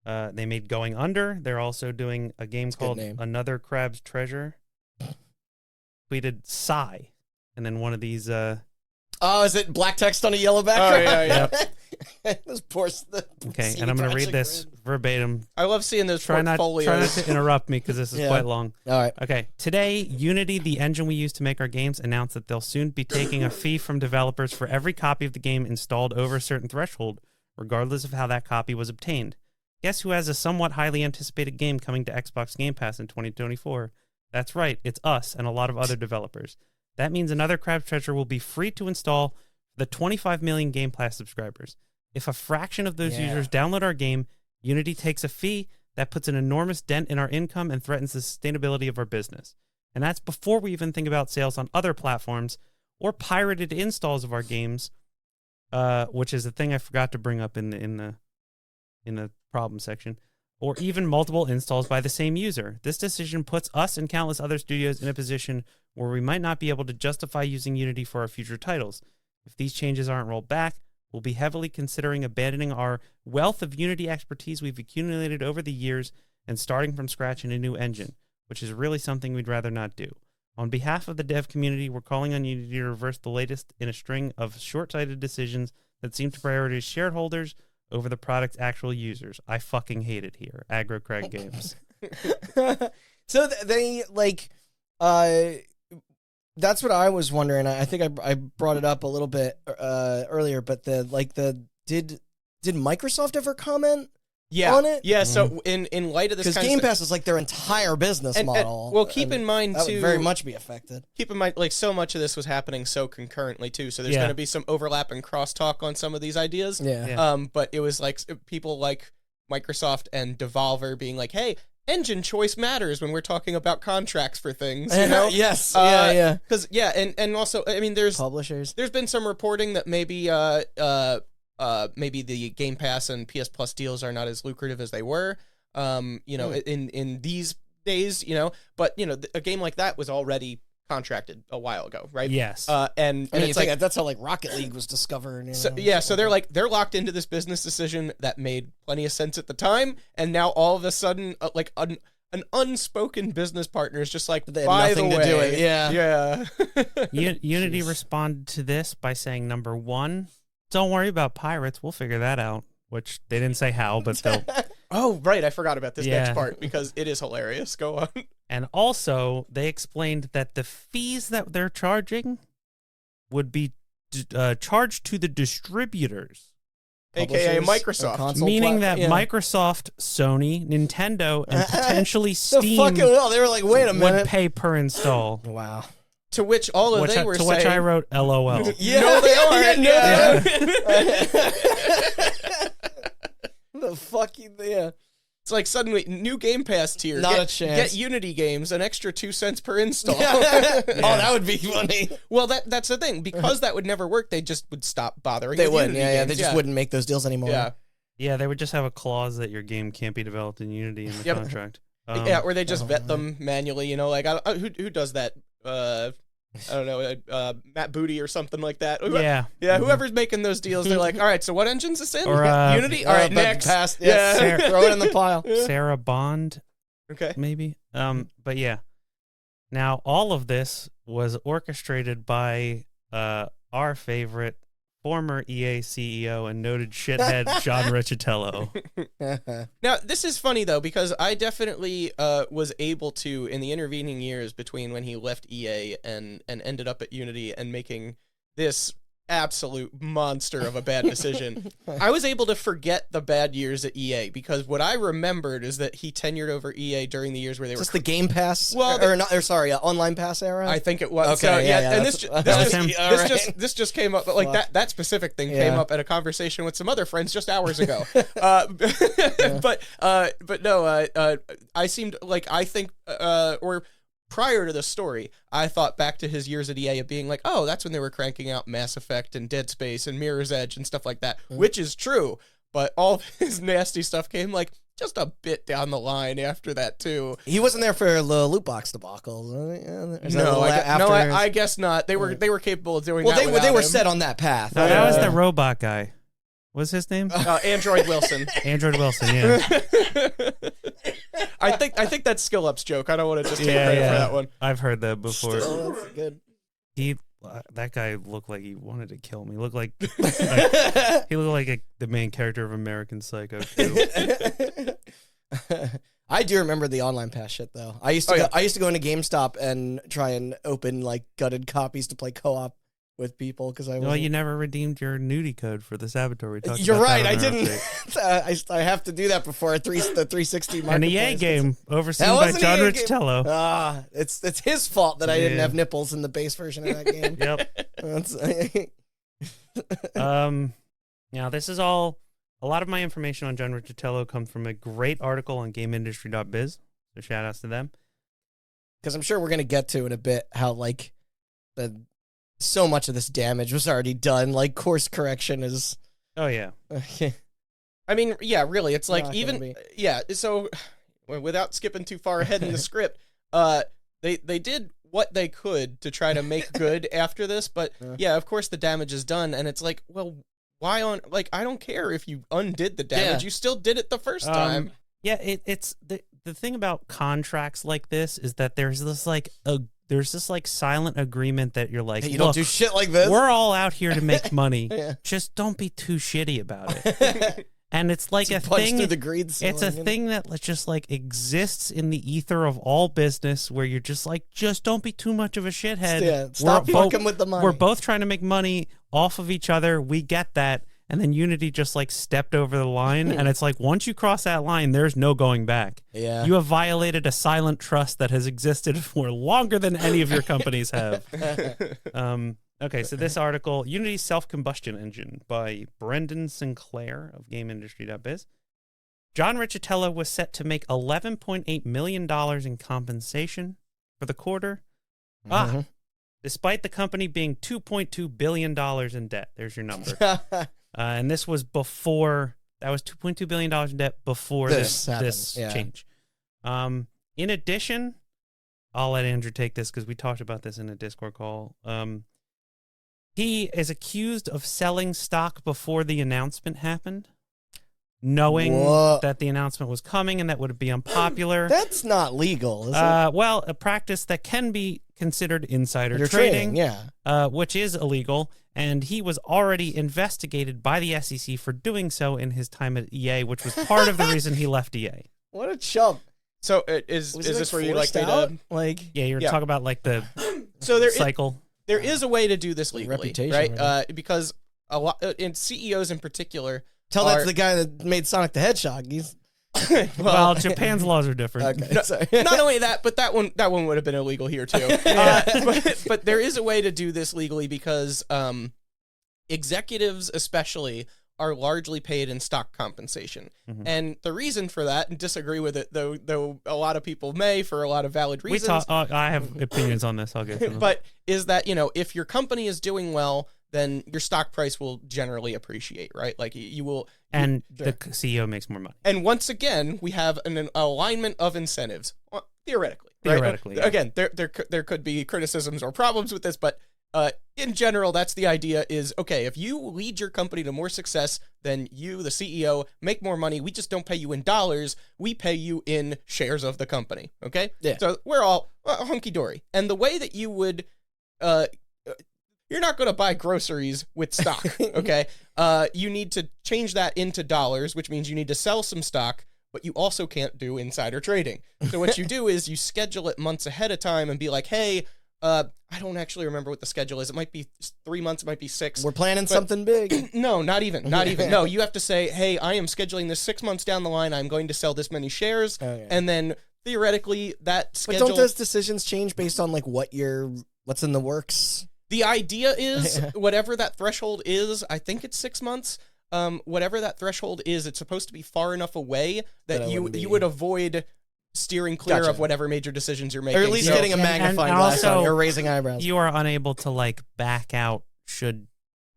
They made Going Under. They're also doing a game a good called name. Another Crab's Treasure. Tweeted sigh, and then one of these... Oh, is it black text on a yellow Oh, background? yeah. Those poor. Okay, and I'm going to read this verbatim. I love seeing those Try not portfolios. to interrupt me because this is Yeah. quite long. All right. Okay, today, Unity, the engine we use to make our games, announced that they'll soon be taking a fee from developers for every copy of the game installed over a certain threshold, regardless of how that copy was obtained. Guess who has a somewhat highly anticipated game coming to Xbox Game Pass in 2024? That's right, it's us and a lot of other developers. That means Another Crab's Treasure will be free to install for the 25 million Game Pass subscribers. If a fraction of those Yeah. users download our game, Unity takes a fee that puts an enormous dent in our income and threatens the sustainability of our business. And that's before we even think about sales on other platforms or pirated installs of our games, which is a thing I forgot to bring up in the problem section, or even multiple installs by the same user. This decision puts us and countless other studios in a position where we might not be able to justify using Unity for our future titles. If these changes aren't rolled back, we'll be heavily considering abandoning our wealth of Unity expertise we've accumulated over the years and starting from scratch in a new engine, which is really something we'd rather not do. On behalf of the dev community, we're calling on Unity to reverse the latest in a string of short-sighted decisions that seem to prioritize shareholders over the product's actual users. I fucking hate it here. Aggro Craig Games. So they like, that's what I was wondering. I think I brought it up a little bit earlier, but did Microsoft ever comment on it? Yeah, so in light of this Because kind Game of stuff, Pass is like their entire business and, model. well, keep in mind that too, would very much be affected. keep in mind, like, so much of this was happening so concurrently too. So there's Yeah. going to be some overlap and crosstalk on some of these ideas. Yeah. But it was like people like Microsoft and Devolver being like, "Hey, engine choice matters when we're talking about contracts for things." You know? Yes. Yeah. Because and also, I mean, there's Publishers. been some reporting that maybe maybe the Game Pass and PS Plus deals are not as lucrative as they were. In these days, but a game like that was already contracted a while ago, right? Yes. And I mean, it's like, that's how like Rocket League was discovered. so they're locked into this business decision that made plenty of sense at the time, and now all of a sudden, an unspoken business partner is just like, They had by the nothing to way, do with it. Yeah. Unity Jeez. responded to this by saying, number one, don't worry about pirates. We'll figure that out. Which they didn't say how, but they'll. Oh, right. I forgot about this Yeah. next part because it is hilarious. Go on. And also, they explained that the fees that they're charging would be charged to the distributors, AKA Publishers, Microsoft. console meaning that platform- yeah. Microsoft, Sony, Nintendo, and potentially So Steam fucking well. They were like, wait a would minute. pay per install. Wow. To which all of Which they I, were to saying, which I wrote LOL. Yeah, No, they aren't. Yeah, Yeah. The fucking yeah. It's like suddenly new Game Pass tier. Not get, a chance. Get Unity games, an extra 2 cents per install. Oh, that would be funny. Well, that's the thing. Because that would never work, they just would stop bothering. They with wouldn't. Unity Yeah, games. they just wouldn't make those deals anymore. Yeah, Yeah, they would just have a clause that your game can't be developed in Unity in the Yep. contract. yeah, or they just oh, vet them manually. Like who does that? I don't know, Matt Booty or something like that. Yeah. Yeah, whoever's making those deals, they're like, all right, so what engine's this in? Or, Unity? All right, but next. Pass, Yeah. yeah. Throw it in the pile. Sarah Bond, Okay. maybe. But yeah. Now, all of this was orchestrated by our favorite former EA CEO and noted shithead John Riccitello. Now, this is funny, though, because I definitely was able to, in the intervening years between when he left EA and ended up at Unity and making this absolute monster of a bad decision, I was able to forget the bad years at EA, because what I remembered is that he tenured over EA during the years where they Is were... this the Game Pass? Well, Online Pass era? I think it was. Okay, So, yeah, and that's- this just came up, like Fuck. that specific thing came Yeah. up at a conversation with some other friends just hours ago. But no, I seemed like, I think, or prior to the story, I thought back to his years at EA of being like, oh, that's when they were cranking out Mass Effect and Dead Space and Mirror's Edge and stuff like that, which is true. But all his nasty stuff came like just a bit down the line after that too. He wasn't there for the loot box debacle. I guess not. They were capable of doing Well, that. they without were him. set on that path. No, that was the robot guy. What's his name? Android Wilson. Android Wilson, yeah. I think that's Skill Up's joke. I don't want to just take credit for that one. I've heard that before. Still, that's good. That guy looked like he wanted to kill me. He looked like the main character of American Psycho too. I do remember the online pass shit though. I used to go into GameStop and try and open like gutted copies to play co-op with people because I. Well, you never redeemed your nudie code for the Saboteur. We talked You're about right. that I on our didn't. update. I have to do that before the 360. An EA marketplace. game overseen That by was an John EA game. Riccitello. It's his fault that I didn't Yeah. have nipples in the base version of that game. Yep. That's- Now, this is all, a lot of my information on John Riccitiello comes from a great article on GameIndustry.biz. So shout outs to them. Because I'm sure we're going to get to in a bit how, like, so much of this damage was already done. Like, course correction is... Oh, yeah. I mean, yeah, really, it's like Not gonna even be. yeah. So, without skipping too far ahead in the script, they did what they could to try to make good after this, but yeah, of course the damage is done, and it's like, well, why on? Like, I don't care if you undid the damage, you still did it the first time. Yeah, it's the thing about contracts like this is that there's this like silent agreement that you're like, Hey, you don't look, do shit like this. we're all out here to make money. Yeah. Just don't be too shitty about it. And it's like a Punch thing. through the greed It's a ceiling. thing that just like exists in the ether of all business, where you're just like, just don't be too much of a shithead. Yeah, stop fucking with the money. We're both trying to make money off of each other. We get that. And then Unity just like stepped over the line, and it's like, once you cross that line, there's no going back. Yeah. You have violated a silent trust that has existed for longer than any of your companies have. Okay, so this article, Unity's Self-Combustion Engine by Brendan Sinclair of GameIndustry.biz. John Riccitiello was set to make $11.8 million in compensation for the quarter. Despite the company being $2.2 billion in debt. There's your number. And this was before, that was $2.2 billion in debt before this happened. change. In addition, I'll let Andrew take this because we talked about this in a Discord call. He is accused of selling stock before the announcement happened, knowing that the announcement was coming and that would be unpopular. That's not legal, is it? Well, a practice that can be considered insider You're trading, yeah. which is illegal, and he was already investigated by the SEC for doing so in his time at EA, which was part of the reason he left EA. What a chump. So is Was he, this where you forced like out? to? Like, Yeah, you're Yeah. talking about like the So there cycle. there is a way to do this legally, Reputation, right? really. Because a lot, and CEOs in particular. tell that's the guy that made Sonic the Hedgehog. He's Well, Japan's laws are different. okay. Sorry. Not only that, but that one would have been illegal here too. But there is a way to do this legally because executives, especially, are largely paid in stock compensation, and the reason for that, and disagree with it, though a lot of people may for a lot of valid reasons. I have opinions on this. I'll get to them. But is that, if your company is doing well, then your stock price will generally appreciate, right? Like you will. And the CEO makes more money. And once again, we have an alignment of incentives, theoretically. Right? Theoretically, yeah. Again, there could be criticisms or problems with this, but in general, that's the idea is, okay, if you lead your company to more success, then you, the CEO, make more money. We just don't pay you in dollars. We pay you in shares of the company, okay? Yeah. So we're all hunky-dory. And the way that you would... you're not going to buy groceries with stock, okay? You need to change that into dollars, which means you need to sell some stock, but you also can't do insider trading. So what you do is you schedule it months ahead of time and be like, hey, I don't actually remember what the schedule is. It might be 3 months, it might be 6. We're planning something big. No, not even. No, you have to say, hey, I am scheduling this 6 months down the line. I'm going to sell this many shares. Okay. And then theoretically that But schedule... don't those decisions change based on like what's in the works? The idea is whatever that threshold is, I think it's 6 months. Whatever that threshold is, it's supposed to be far enough away that it you wouldn't be- would avoid steering clear Gotcha. of whatever major decisions you're making. Or at least So- getting a and magnifying glass also, on or raising eyebrows. You are unable to like back out should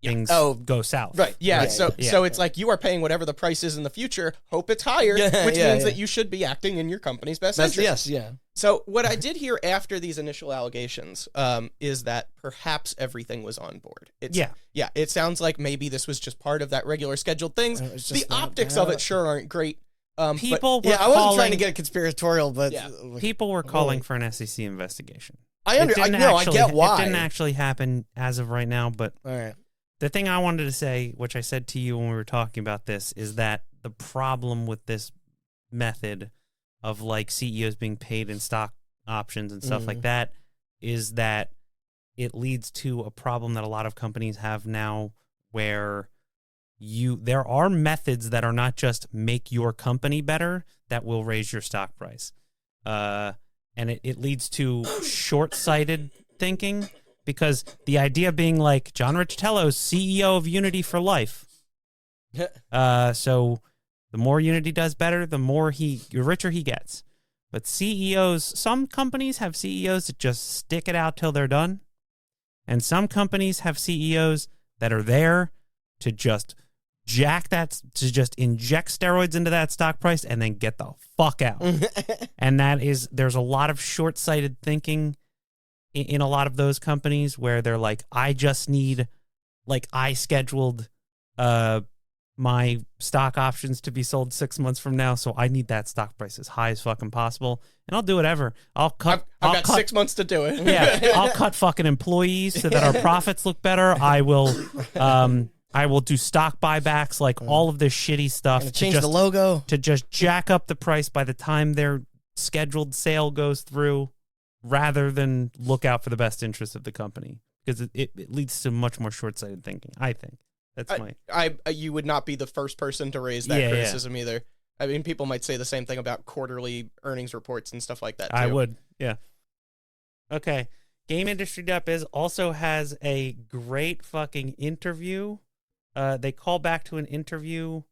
things Oh, go south. Right. Yeah. Right. So Yeah. so it's like you are paying whatever the price is in the future. Hope it's higher, Yeah, which yeah, means yeah. that you should be acting in your company's best That's, interest. yes, yeah. So what I did here after these initial allegations is that perhaps everything was on board. Yeah. Yeah. It sounds like maybe this was just part of that regular scheduled things. It was The just that optics of bad. it sure aren't great. But People were Yeah, I wasn't calling, trying to get conspiratorial, but Yeah. people were calling for an SEC investigation. I get why. It didn't actually happen as of right now, but All right. the thing I wanted to say, which I said to you when we were talking about this, is that the problem with this method of like CEOs being paid in stock options and stuff like that is that it leads to a problem that a lot of companies have now where there are methods that are not just make your company better that will raise your stock price. And it leads to short-sighted thinking because the idea being like John Riccitiello, CEO of Unity for life. So the more Unity does better, the richer he gets. But CEOs, some companies have CEOs that just stick it out till they're done. And some companies have CEOs that are there to just inject steroids into that stock price and then get the fuck out. And there's a lot of short-sighted thinking in a lot of those companies where they're like, I scheduled my stock options to be sold 6 months from now, so I need that stock price as high as fucking possible, and I'll do whatever. I've got 6 months to do it. Yeah, I'll cut fucking employees so that our profits look better. I will do stock buybacks, like all of this shitty stuff. Change the logo to just jack up the price by the time their scheduled sale goes through, rather than look out for the best interest of the company, because it leads to much more short-sighted thinking, I think. That's you would not be the first person to raise that criticism either. I mean, people might say the same thing about quarterly earnings reports and stuff like that, too. I would, yeah. Okay. GameIndustry.biz also has a great fucking interview. They call back to an interview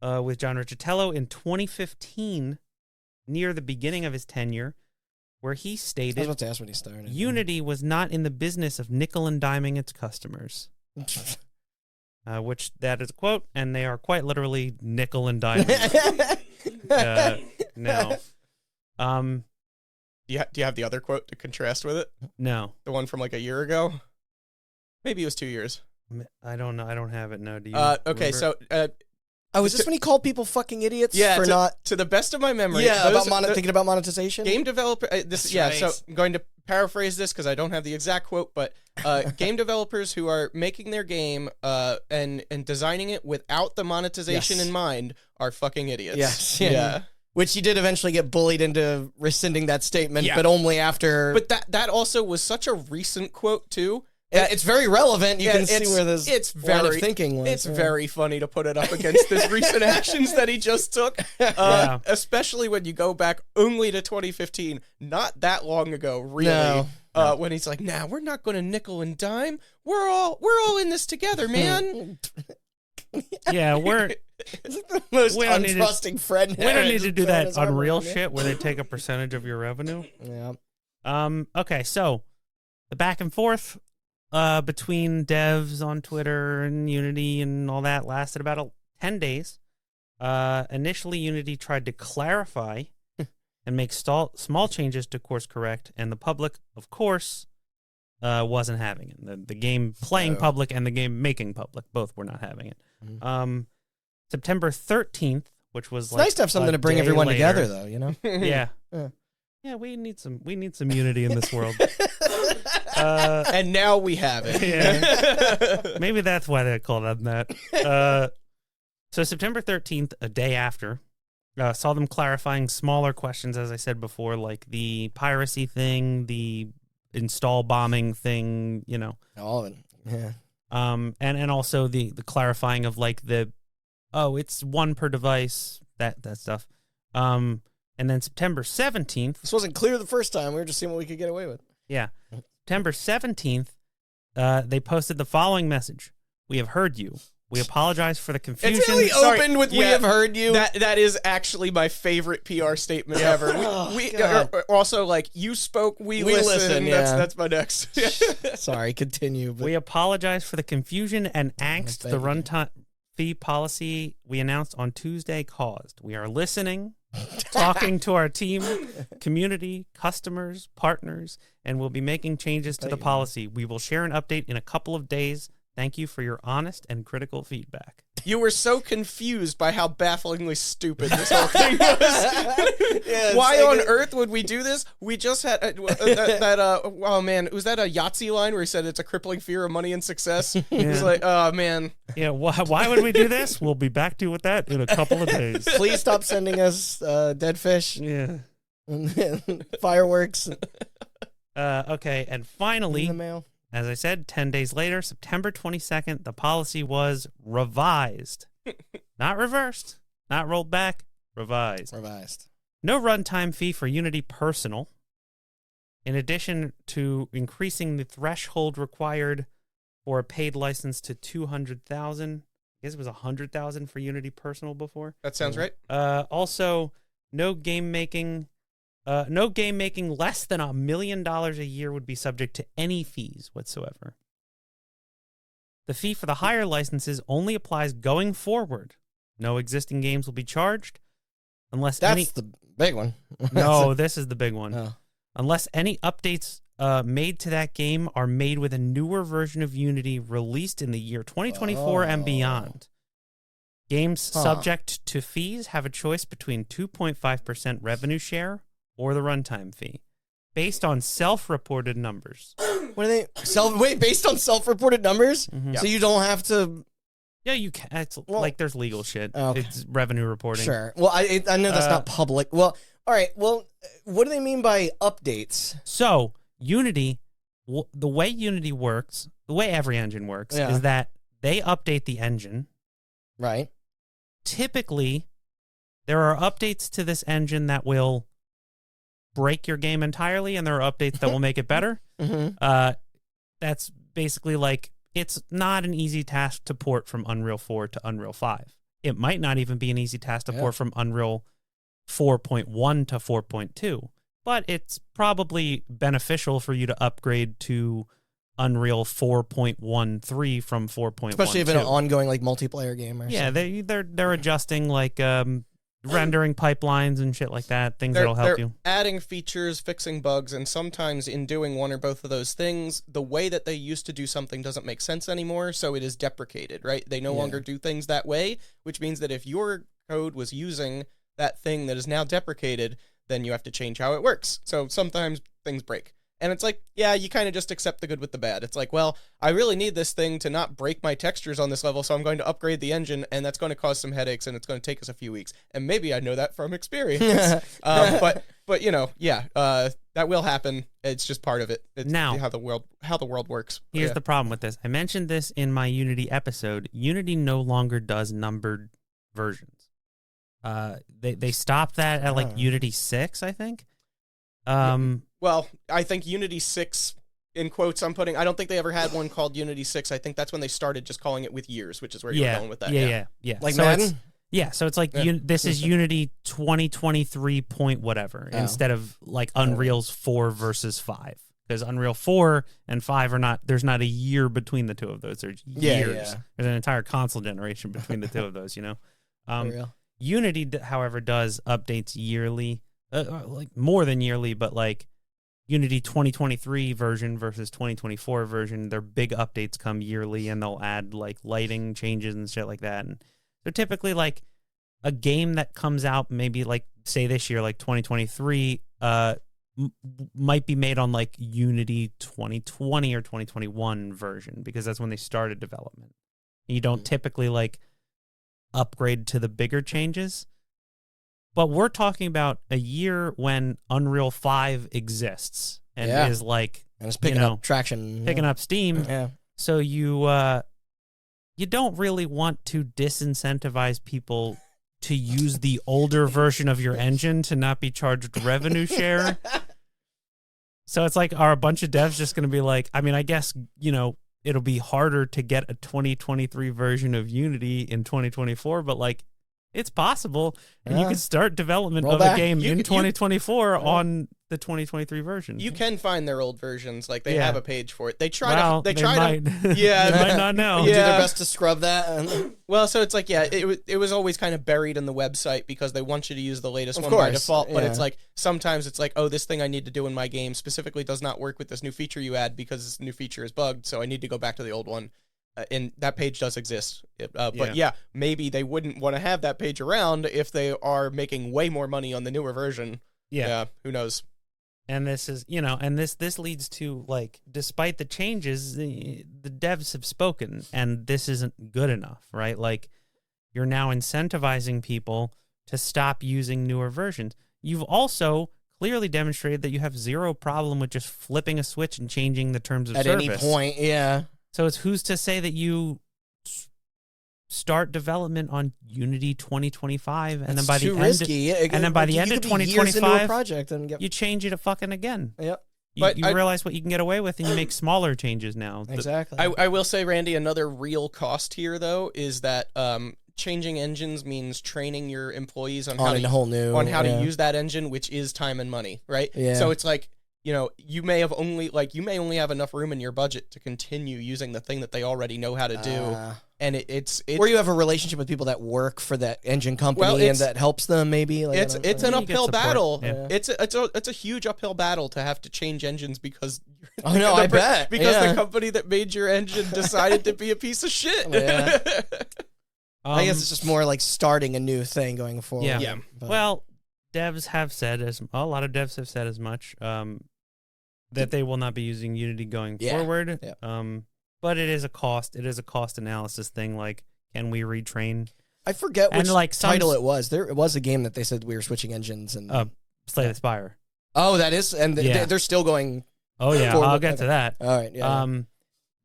with John Riccitiello in 2015, near the beginning of his tenure, where he stated, I was about to ask when he started. Unity was not in the business of nickel and diming its customers. Which that is a quote, and they are quite literally nickel and diming. No. Do you have the other quote to contrast with it? No. The one from like a year ago? Maybe it was 2 years. I don't know. I don't have it. No. Do you? Okay, remember? so was this when he called people fucking idiots for to, not? To the best of my memory, thinking about monetization. Game developer. So I'm going to paraphrase this because I don't have the exact quote, but game developers who are making their game and designing it without the monetization in mind are fucking idiots. Yes. Yeah. Which he did eventually get bullied into rescinding that statement, but only after. But that also was such a recent quote too. It's very relevant. You can see where this line of thinking was. It's very funny to put it up against his recent actions that he just took, especially when you go back only to 2015, not that long ago, really. No. When he's like, "Nah, we're not going to nickel and dime. We're all in this together, man." Yeah, we're the most untrusting friend. We don't need to do that Unreal shit where they take a percentage of your revenue. Yeah. Okay, so the back and forth between devs on Twitter and Unity and all that lasted about 10 days. Initially, Unity tried to clarify and make small changes to course correct, and the public, of course, wasn't having it. The game playing public and the game making public both were not having it. Mm-hmm. September 13th, which was nice to have something to bring everyone together, though. You know? Yeah, we need some unity in this world. And now we have it. Yeah. Maybe that's why they call them that. So September 13th, a day after, saw them clarifying smaller questions, as I said before, like the piracy thing, the install bombing thing, you know. All of it. Yeah. And also the clarifying of like it's one per device, that stuff. And then September 17th. This wasn't clear the first time. We were just seeing what we could get away with. Yeah. September 17th, they posted the following message. We have heard you. We apologize for the confusion. It's really opened with "we have heard you." That is actually my favorite PR statement ever. We also, like, you spoke, we listen. That's my next. Sorry, continue. We apologize for the confusion and angst the runtime fee policy we announced on Tuesday caused. We are listening, talking to our team, community, customers, partners, and we'll be making changes to the policy. We will share an update in a couple of days. Thank you for your honest and critical feedback. You were so confused by how bafflingly stupid this whole thing was. Why on earth would we do this? We just had oh man, was that a Yahtzee line where he said it's a crippling fear of money and success? It was like, oh man. Yeah, why would we do this? We'll be back to you with that in a couple of days. Please stop sending us dead fish. Yeah. Fireworks. Okay, and finally, in the mail. As I said, 10 days later, September 22nd, the policy was revised. Not reversed, not rolled back, revised. No runtime fee for Unity Personal. In addition to increasing the threshold required for a paid license to $200,000, guess it was 100,000 for Unity Personal before. That sounds right. Also, no game making less than $1 million a year would be subject to any fees whatsoever. The fee for the higher licenses only applies going forward. No existing games will be charged unless That's the big one. No, this is the big one. Oh. Unless any updates made to that game are made with a newer version of Unity released in the year 2024 and beyond. Games subject to fees have a choice between 2.5% revenue share or the runtime fee, based on self-reported numbers. What are they? Based on self-reported numbers? Mhm. So you don't have to... Yeah, you can. It's Well, like there's legal shit. okay. It's revenue reporting. Sure. Well, I know that's not public. Well, all right. Well, what do they mean by updates? So Unity, the way Unity works, the way every engine works, Yeah. is that they update the engine. Right. Typically, there are updates to this engine that will break your game entirely, and there are updates that will make it better. Mm-hmm. That's basically like, it's not an easy task to port from Unreal 4 to Unreal 5. It might not even be an easy task to port from Unreal 4.1 to 4.2, but it's probably beneficial for you to upgrade to Unreal 4.13 from 4.1. Especially if it's an ongoing like multiplayer game or something. they're adjusting like rendering pipelines and shit like that, things that'll help you. Adding features, fixing bugs, and sometimes in doing one or both of those things, the way that they used to do something doesn't make sense anymore, so it is deprecated, right? They no longer do things that way, which means that if your code was using that thing that is now deprecated, then you have to change how it works. So sometimes things break. And it's like, yeah, you kind of just accept the good with the bad. It's like, well, I really need this thing to not break my textures on this level, so I'm going to upgrade the engine, and that's going to cause some headaches, and it's going to take us a few weeks. And maybe I know that from experience. But you know, that will happen. It's just part of it. It's Now, how the world works. But Here's yeah. the problem with this. I mentioned this in my Unity episode. Unity no longer does numbered versions. They stopped that at like Unity 6, I think. Well, I think Unity 6, in quotes I'm putting, I don't think they ever had one called Unity 6. I think that's when they started just calling it with years, which is where you're going with that. Yeah. Like so Madden? So it's like this is Unity 2023 point whatever instead of like Unreal's 4 versus 5. Because Unreal 4 and 5 are not, there's not a year between the two of those. There's years. Yeah. There's an entire console generation between the two of those, you know? For real. Unity, however, does updates yearly, like more than yearly, but like Unity 2023 version versus 2024 version, their big updates come yearly, and they'll add like lighting changes and shit like that. And so typically, like a game that comes out maybe like say this year, like 2023, might be made on like Unity 2020 or 2021 version, because that's when they started development. You don't typically like upgrade to the bigger changes. But we're talking about a year when Unreal 5 exists and is like, and it's picking up traction, picking up steam. Yeah. So you don't really want to disincentivize people to use the older version of your engine to not be charged revenue share. So it's like, are a bunch of devs just going to be like, I mean, I guess, you know, it'll be harder to get a 2023 version of Unity in 2024, but like, it's possible, and you can start development of a game in 2024 on the 2023 version. You can find their old versions, like they have a page for it. They try well, to. They might. Yeah, they might not know. Do their best to scrub that. Well, so it's like, it was always kind of buried in the website because they want you to use the latest one by default. But it's like sometimes it's like, oh, this thing I need to do in my game specifically does not work with this new feature you add because this new feature is bugged, so I need to go back to the old one. And that page does exist. But maybe they wouldn't want to have that page around if they are making way more money on the newer version. Yeah, who knows? And this is, you know, and this leads to, like, despite the changes, the devs have spoken, and this isn't good enough, right? Like, you're now incentivizing people to stop using newer versions. You've also clearly demonstrated that you have zero problem with just flipping a switch and changing the terms of At service. any point, yeah. So it's who's to say that you start development on Unity 2025, and then by the end, risky. and then by the end of 2025, project and you change it fucking again. Yep. But you realize what you can get away with, and you make smaller changes now. Exactly. I will say, Randy, another real cost here though is that changing engines means training your employees on how a whole new to use that engine, which is time and money, right? Yeah. So it's like, you know, you may only have enough room in your budget to continue using the thing that they already know how to do, and it's or you have a relationship with people that work for that engine company and that helps them maybe. Like, it's an uphill battle. Yeah. It's a huge uphill battle to have to change engines because I bet because the company that made your engine decided to be a piece of shit. Yeah. I guess it's just more like starting a new thing going forward. Yeah. But, Well, devs have said a lot of devs have said as much that they will not be using Unity going forward. Yeah. But it is a cost. It is a cost analysis thing. Like, can we retrain? I forget which like title it was. It was a game that they said we were switching engines and Slay the Spire. Oh, that is, and they're still going. Oh yeah, forward. I'll get to that. All right. Yeah.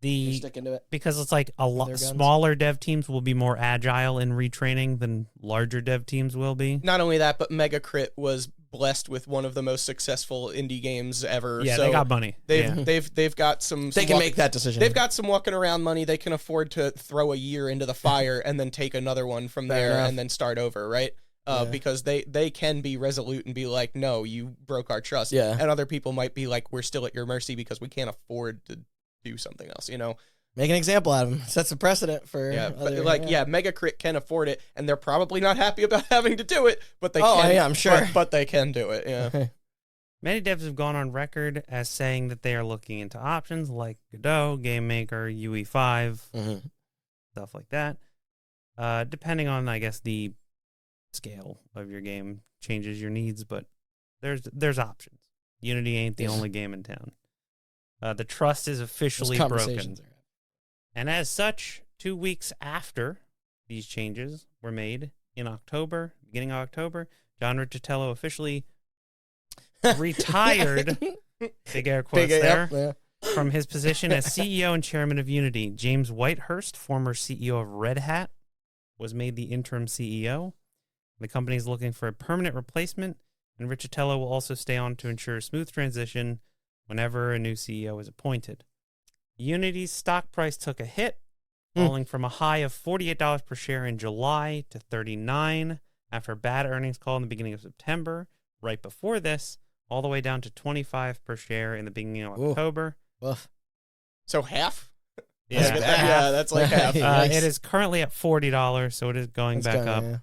They're sticking to it. Because it's like a lot Their guns. smaller dev teams will be more agile in retraining than larger dev teams will be. not only that, but Megacrit was blessed with one of the most successful indie games ever. Yeah, so they got money. They've got some. They can make that decision. They've got some walking around money. They can afford to throw a year into the fire and then take another one from Fair there enough. and then start over, right? Because they can be resolute and be like, no, you broke our trust. Yeah. And other people might be like, we're still at your mercy because we can't afford to do something else, you know? Make an example out of them. Sets a precedent for Megacrit can afford it, and they're probably not happy about having to do it, but they Oh, can. yeah, I'm sure. But they can do it, yeah. Many devs have gone on record as saying that they are looking into options like Godot, GameMaker, UE5, Mhm. stuff like that. Depending on, I guess, the scale of your game changes your needs, but there's options. Unity ain't the only game in town. The trust is officially Those broken. conversations are- And as such, 2 weeks after these changes were made in October, beginning of October, John Riccitello officially retired, big air quotes there, from his position as CEO and chairman of Unity. James Whitehurst, former CEO of Red Hat, was made the interim CEO. The company is looking for a permanent replacement, and Riccitello will also stay on to ensure a smooth transition whenever a new CEO is appointed. Unity's stock price took a hit, falling from a high of $48 per share in July to $39 after a bad earnings call in the beginning of September. Right before this, all the way down to $25 per share in the beginning of October. Woof. So half? Yeah, Yeah, that's like half. it is currently at $40, so it is going That's back kinda, up.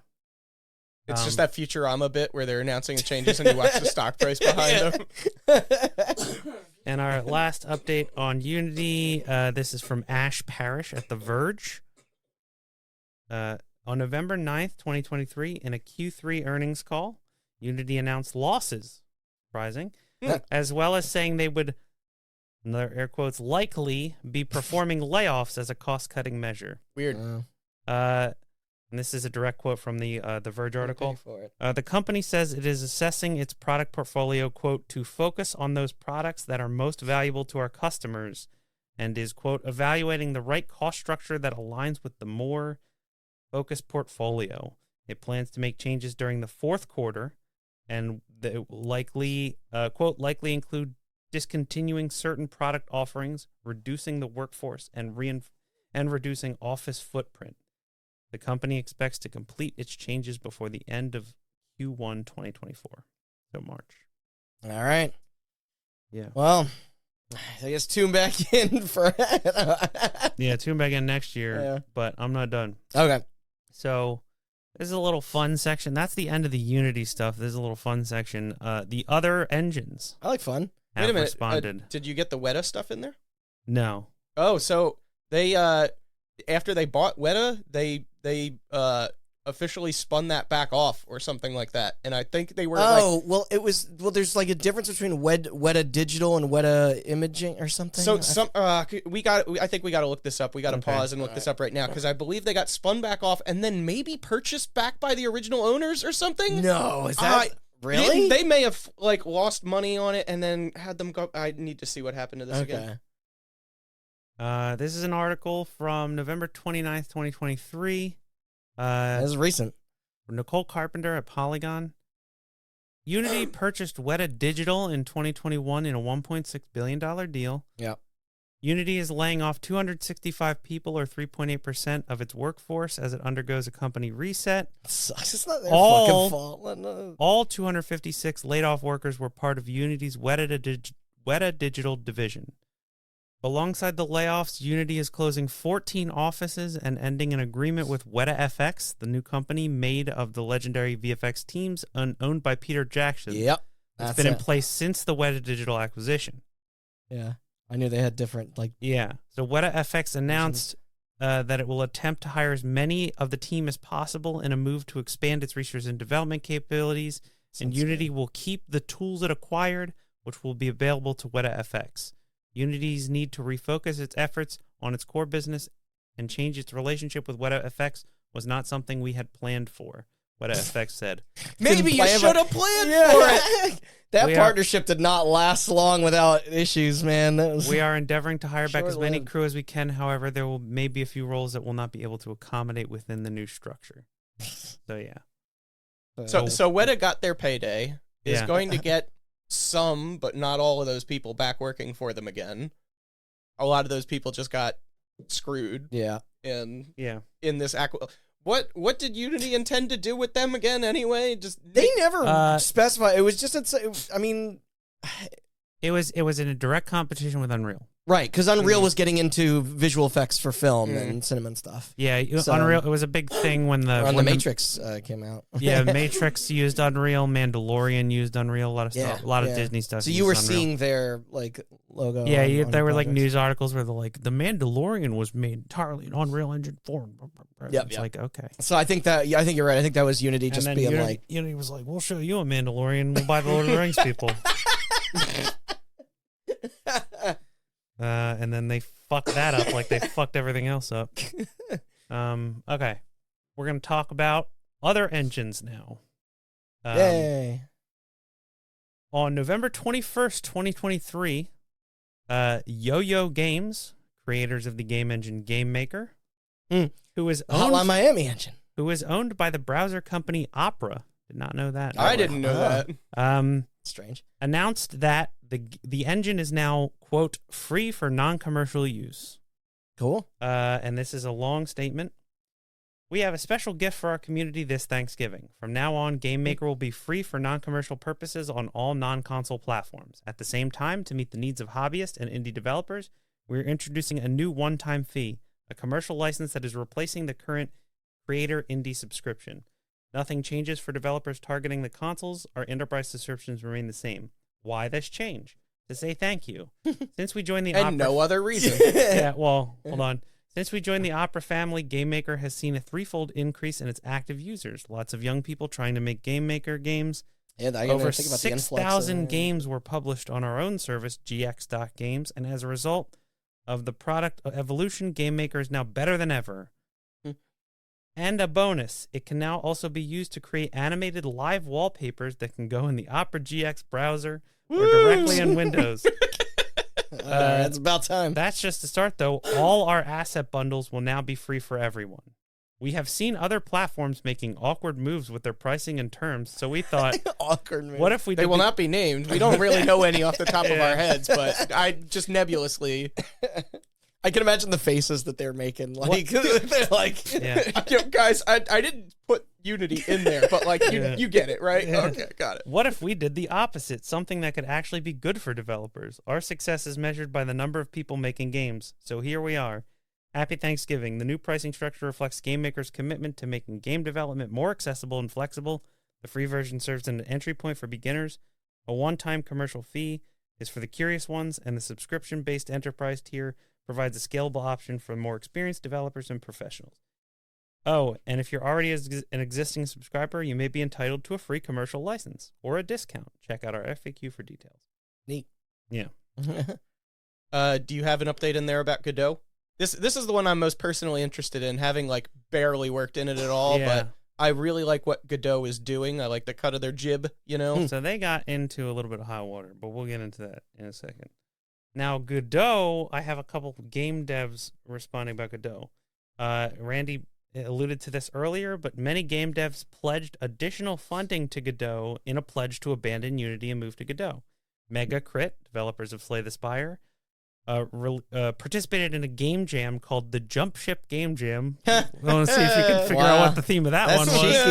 It's just that Futurama bit where they're announcing the changes and you watch the stock price behind them. And our last update on Unity, this is from Ash Parrish at The Verge. On November 9th, 2023, in a Q3 earnings call, Unity announced losses, surprising, as well as saying they would, another air quotes, likely be performing layoffs as a cost-cutting measure. Weird. And this is a direct quote from the Verge article. For it. The company says it is assessing its product portfolio, quote, to focus on those products that are most valuable to our customers, and is, quote, evaluating the right cost structure that aligns with the more focused portfolio. It plans to make changes during the fourth quarter, and they likely, quote, likely include discontinuing certain product offerings, reducing the workforce, and reducing office footprint. The company expects to complete its changes before the end of Q1 2024, so March. All right. Yeah. Well, I guess tune back in for Yeah, tune back in next year, Yeah. but I'm not done. Okay. So this is a little fun section. That's the end of the Unity stuff. This is a little fun section. The other engines I like fun. have Wait a minute. responded. Did you get the Weta stuff in there? No. Oh, so they after they bought Weta, they officially spun that back off or something like that. And I think they were There's like a difference between Weta Digital and Weta Imaging or something. I think we got to look this up. We got to pause and look this up right now because I believe they got spun back off and then maybe purchased back by the original owners or something. No, is that really? They may have like lost money on it and then had them go. I need to see what happened to this again. This is an article from November 29th, 2023. That's recent. Nicole Carpenter at Polygon. Unity purchased Weta Digital in 2021 in a $1.6 billion deal. Yeah. Unity is laying off 265 people, or 3.8% of its workforce, as it undergoes a company reset. It sucks. It's not their All- fucking fault. No. All 256 laid-off workers were part of Unity's Weta Digital division. Alongside the layoffs, Unity is closing 14 offices and ending an agreement with Weta FX, the new company made of the legendary VFX teams owned by Peter Jackson. Yep. It's been in place since the Weta Digital acquisition. Yeah. I knew they had different, like, Yeah. So Weta FX announced that it will attempt to hire as many of the team as possible in a move to expand its research and development capabilities. And Unity will keep the tools it acquired, which will be available to Weta FX. Unity's need to refocus its efforts on its core business and change its relationship with Weta FX was not something we had planned for, Weta FX said. Maybe you plan should have planned for it. That We are- partnership did not last long without issues, man. That was We are endeavoring to hire back as many Short-lived. crew as we can. However, there may be a few roles that will not be able to accommodate within the new structure. So, yeah. So Weta got their payday. Is Yeah. going to get some, but not all of those people back working for them again. A lot of those people just got screwed yeah. in Yeah. this What did Unity intend to do with them again anyway? Just They never Uh, specified. It was just, I mean, It was in a direct competition with Unreal. right, because Unreal was getting into visual effects for film and cinema and stuff. Yeah, So- Unreal. It was a big thing when the Or when Matrix came out. Yeah, Matrix used Unreal. Mandalorian used Unreal. A lot of Yeah, stuff. A lot of yeah. Disney stuff. So used you were Unreal. seeing their like logo. Yeah, on there were like projects. news articles where the Mandalorian was made entirely in Unreal Engine 4. Yep, It's yep. like, okay. So I think that I think you're right. I think that was Unity just and then being Unity, like, Unity was like, we'll show you a Mandalorian. We'll buy the Lord of the Rings people. And then they fucked that up like they fucked everything else up. Okay. We're going to talk about other engines now. yay. On November 21st, 2023, Yo-Yo Games, creators of the game engine Game Maker, Hmm. who is Hotline Miami engine. owned by the browser company Opera. Did not know that. I didn't know Huh. that. Strange. Announced that the engine is now, quote, free for non-commercial use. Cool. And this is a long statement. We have a special gift for our community this Thanksgiving. From now on, Game Maker will be free for non-commercial purposes on all non-console platforms. At the same time, to meet the needs of hobbyists and indie developers, we're introducing a new one-time fee, a commercial license that is replacing the current Creator Indie subscription. Nothing changes for developers targeting the consoles. Our enterprise subscriptions remain the same. Why this change? To say thank you. Since we joined the And Opera no other reason. yeah, well, hold on. Since we joined the Opera family, Game Maker has seen a threefold increase in its active users. Lots of young people trying to make Game Maker games. Yeah, I Over think about the influx of 6,000 that. games were published on our own service, GX.Games, and as a result of the product evolution, Game Maker is now better than ever. And a bonus, it can now also be used to create animated live wallpapers that can go in the Opera GX browser or directly in Windows. It's about time. That's just the start, though. All our asset bundles will now be free for everyone. We have seen other platforms making awkward moves with their pricing and terms, so we thought, Awkward. Man. what if we They did will the- not be named. We don't really know any off the top of our heads, but I just nebulously. I can imagine the faces that they're making. Like they're like, Yeah. Guys, I didn't put Unity in there, but like you get it, right? Yeah. Okay, got it. What if we did the opposite, something that could actually be good for developers? Our success is measured by the number of people making games, so here we are. Happy Thanksgiving. The new pricing structure reflects Game Maker's commitment to making game development more accessible and flexible. The free version serves as an entry point for beginners. A one-time commercial fee is for the curious ones, and the subscription-based enterprise tier provides a scalable option for more experienced developers and professionals. Oh, and if you're already an existing subscriber, you may be entitled to a free commercial license or a discount. Check out our FAQ for details. Neat. Yeah. Do you have an update in there about Godot? This is the one I'm most personally interested in, having like barely worked in it at all, Yeah. but I really like what Godot is doing. I like the cut of their jib, you know? So they got into a little bit of high water, but we'll get into that in a second. Now, Godot, I have a couple game devs responding about Godot. Randy alluded to this earlier, but many game devs pledged additional funding to Godot in a pledge to abandon Unity and move to Godot. Megacrit, developers of Slay the Spire, participated in a game jam called the Jump Ship Game Jam. I want to see if you can figure out what the theme of that That's one was. cheeky.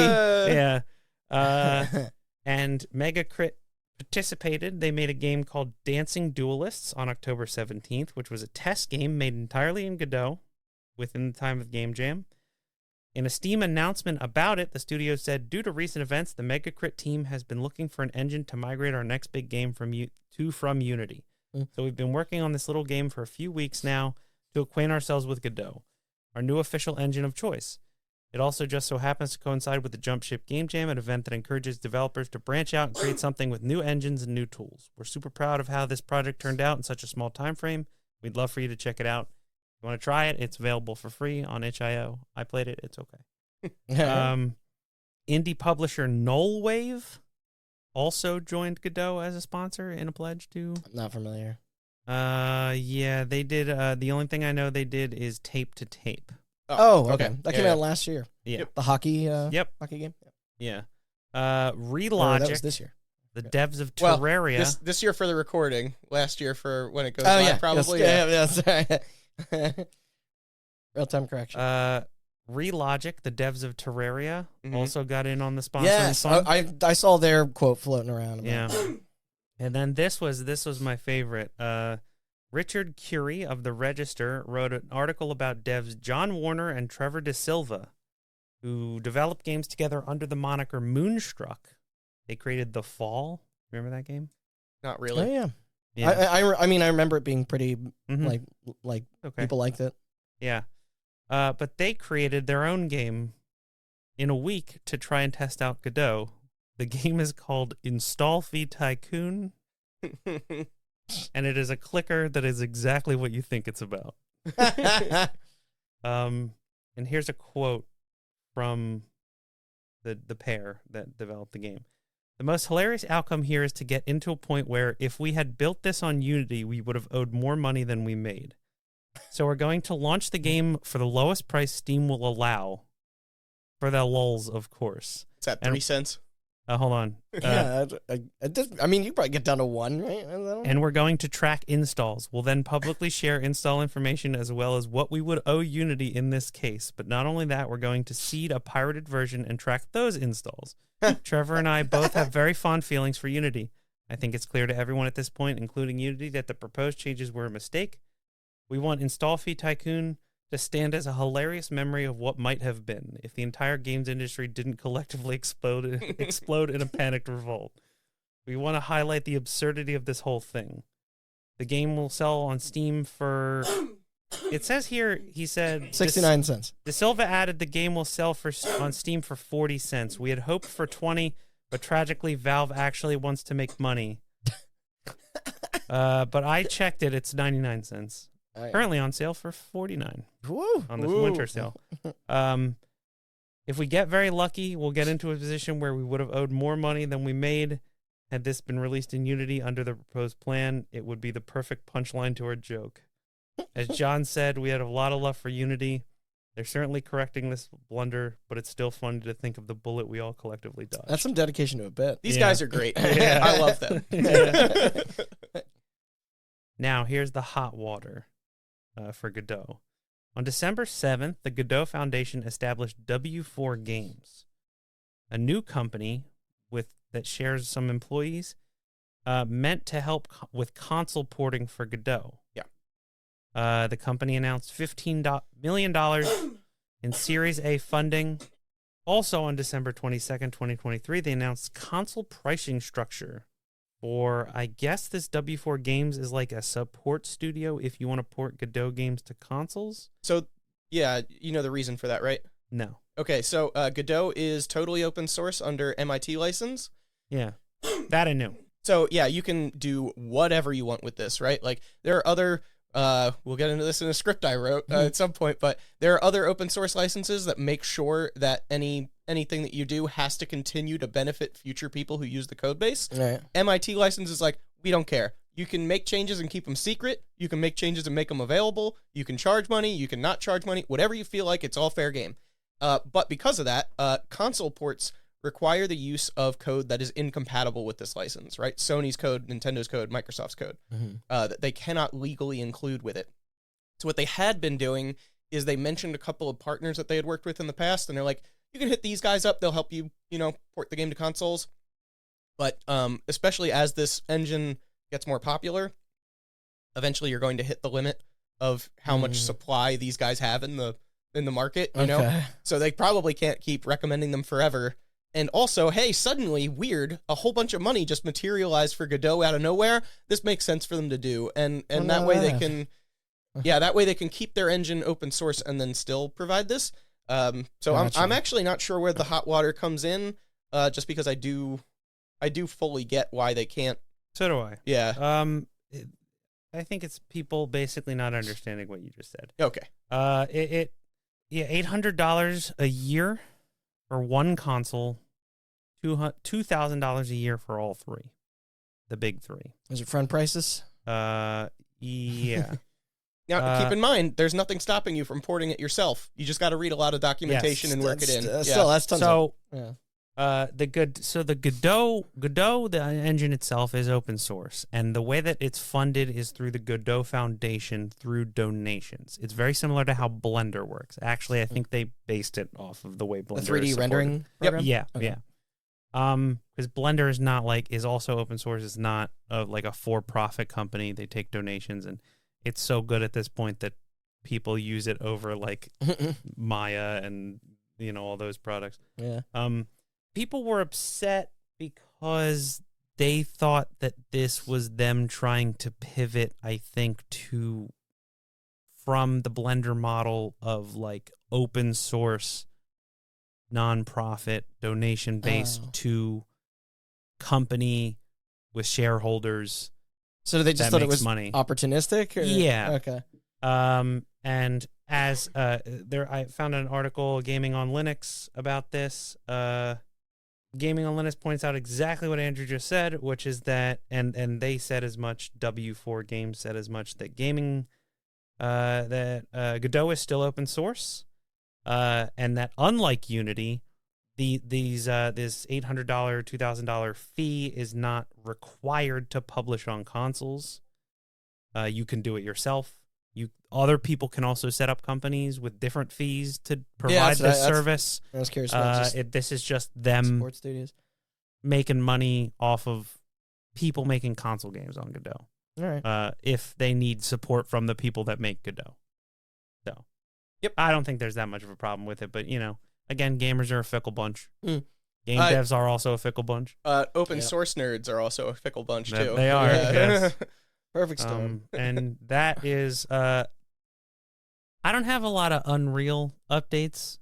Yeah. And Megacrit participated. They made a game called Dancing Duelists on October 17th, which was a test game made entirely in Godot within the time of Game Jam. In a Steam announcement about it, the studio said, due to recent events, the Megacrit team has been looking for an engine to migrate our next big game from Unity. So we've been working on this little game for a few weeks now to acquaint ourselves with Godot, our new official engine of choice. It also just so happens to coincide with the Jump Ship Game Jam, an event that encourages developers to branch out and create something with new engines and new tools. We're super proud of how this project turned out in such a small time frame. We'd love for you to check it out. If you want to try it, it's available for free on itch.io. I played it. It's okay. Indie publisher Nullwave also joined Godot as a sponsor in a pledge to... Not familiar. Yeah, they did. The only thing I know they did is Tape to Tape. Oh, okay. That came out last year. Yeah. The hockey Yep. hockey game? Yeah. Or Relogic, that was this year. the devs of Well, Terraria. this year for the recording, last year for when it goes Oh, live, yeah. probably. Yes. Sorry. Real-time correction. Relogic, the devs of Terraria, Mhm. also got in on the sponsoring Yes. fund. I saw their quote floating around. Yeah. And then this was my favorite. Richard Curie of The Register wrote an article about devs John Warner and Trevor De Silva, who developed games together under the moniker Moonstruck. They created The Fall. Remember that game? Not Oh, really. yeah. Yeah. I mean, I remember it being pretty, Mhm. like Okay. people liked it. Yeah. But they created their own game in a week to try and test out Godot. The game is called Install Fee Tycoon, and it is a clicker that is exactly what you think it's about. And here's a quote from the pair that developed the game. The most hilarious outcome here is to get into a point where if we had built this on Unity, we would have owed more money than we made. So we're going to launch the game for the lowest price Steam will allow. For the lulz, of course. It's at And- 3 cents. Hold on. Yeah, I mean, you probably get down to one, right? I don't know. And we're going to track installs. We'll then publicly share install information as well as what we would owe Unity in this case. But not only that, we're going to seed a pirated version and track those installs. Trevor and I both have very fond feelings for Unity. I think it's clear to everyone at this point, including Unity, that the proposed changes were a mistake. We want Install Fee Tycoon to stand as a hilarious memory of what might have been if the entire games industry didn't collectively explode in a panicked revolt. We want to highlight the absurdity of this whole thing. The game will sell on Steam for... It says here, he said... 69 cents. De Silva added the game will sell on Steam for 40 cents. We had hoped for 20, but tragically Valve actually wants to make money. But I checked it, it's 99 cents. Currently on sale for 49 Woo. on this winter sale. If we get very lucky, we'll get into a position where we would have owed more money than we made. Had this been released in Unity under the proposed plan, it would be the perfect punchline to our joke. As John said, we had a lot of love for Unity. They're certainly correcting this blunder, but it's still funny to think of the bullet we all collectively dodged. That's some dedication to a bit. These Yeah. guys are great. Yeah. I love them. Now, here's the hot water for Godot. On December 7th, the Godot Foundation established W4 Games, a new company that shares some employees, meant to help with console porting for Godot. Yeah. The company announced $15 million in Series A funding. Also on December 22nd, 2023, they announced console pricing structure for, I guess this W4 Games is like a support studio if you want to port Godot games to consoles. So, yeah, you know the reason for that, right? No. Okay, so Godot is totally open source under MIT license. Yeah. That I knew. So, yeah, you can do whatever you want with this, right? Like, there are other... we'll get into this in a script I wrote at some point, but there are other open source licenses that make sure that anything that you do has to continue to benefit future people who use the code base. Right. MIT license is like, we don't care. You can make changes and keep them secret. You can make changes and make them available. You can charge money. You can not charge money. Whatever you feel like, it's all fair game. But because of that, console ports require the use of code that is incompatible with this license, right? Sony's code, Nintendo's code, Microsoft's code, that they cannot legally include with it. So what they had been doing is they mentioned a couple of partners that they had worked with in the past, and they're like, you can hit these guys up, they'll help you, port the game to consoles. But especially as this engine gets more popular, eventually you're going to hit the limit of how much supply these guys have in the market, you know? So they probably can't keep recommending them forever. And also, hey, suddenly, weird, a whole bunch of money just materialized for Godot out of nowhere. This makes sense for them to do. And that way they can, that way they can keep their engine open source and then still provide this. So gotcha. I'm actually not sure where the hot water comes in, just because I do fully get why they can't. So do I. Yeah. I think it's people basically not understanding what you just said. Okay. $800 a year for one console, $2,000 a year for all three, the big three. Is it front prices? Yeah. Now, keep in mind, there's nothing stopping you from porting it yourself. You just got to read a lot of documentation and work it in. Still, that's tons of... The Godot, the engine itself is open source, and the way that it's funded is through the Godot Foundation through donations. It's very similar to how Blender works. Actually, I think they based it off of the way Blender the 3D is rendering program? Yeah, okay. yeah. Because Blender is not is also open source. It's not like a for-profit company. They take donations, and it's so good at this point that people use it over like Maya and all those products. Yeah. People were upset because they thought that this was them trying to pivot, I think, from the Blender model of like open source, nonprofit, donation based to company with shareholders. So they just thought it was money. Opportunistic? Or? Yeah. Okay. And as I found an article, Gaming on Linux, about this. Gaming on Linux points out exactly what Andrew just said, which is that, and they said as much, W4 Games said as much, that Godot is still open source, and that unlike Unity, this $800, $2,000 fee is not required to publish on consoles. You can do it yourself. Other people can also set up companies with different fees to provide this service. I was curious. This is just them support studios making money off of people making console games on Godot. All right. If they need support from the people that make Godot. So, yep. I don't think there's that much of a problem with it, but again, gamers are a fickle bunch. Mm. Game devs are also a fickle bunch. Open source nerds are also a fickle bunch too. They are. Yes. Perfect storm. And that is I don't have a lot of Unreal updates.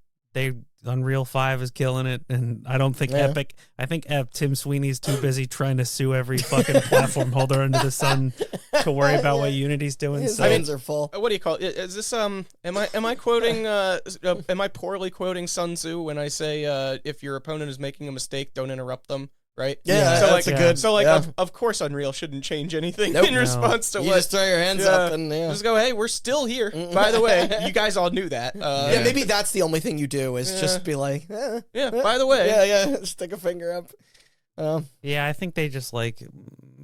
Unreal 5 is killing it, and I don't think Epic. I think Tim Sweeney's too busy trying to sue every fucking platform holder under the sun to worry about what Unity's doing. His hands are full. What do you call it? Is this am I quoting am I poorly quoting Sun Tzu when I say if your opponent is making a mistake, don't interrupt them? Right? Yeah, so that's a good. So of course Unreal shouldn't change anything in response to you what. Just throw your hands up and just go. Hey, we're still here. By the way, you guys all knew that. Yeah, maybe that's the only thing you do is just be like, by the way, yeah, stick a finger up. Yeah, I think they just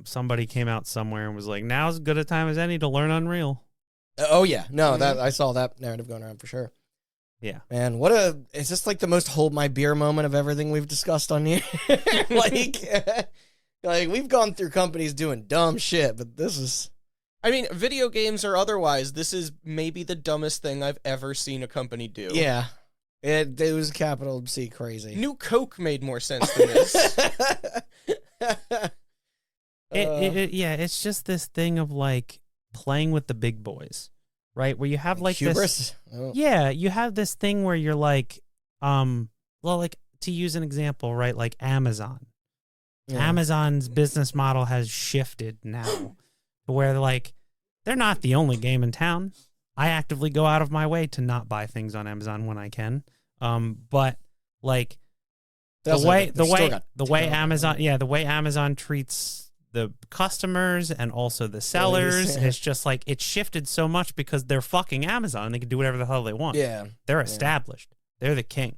somebody came out somewhere and was like, now's as good a time as any to learn Unreal. Oh yeah, no, that I saw that narrative going around for sure. Yeah. Man, is this like the most hold my beer moment of everything we've discussed on here? like we've gone through companies doing dumb shit, but this is... I mean, video games or otherwise, this is maybe the dumbest thing I've ever seen a company do. Yeah. It was capital C crazy. New Coke made more sense than this. It's just this thing of playing with the big boys. Right, where you have hubris? You have this thing where you're to use an example, right? Like Amazon. Yeah. Amazon's business model has shifted now to where they're not the only game in town. I actively go out of my way to not buy things on Amazon when I can. But the way Amazon treats the customers and also the sellers, it's just it's shifted so much because they're fucking Amazon and they can do whatever the hell they want. Yeah. They're established. they're the king.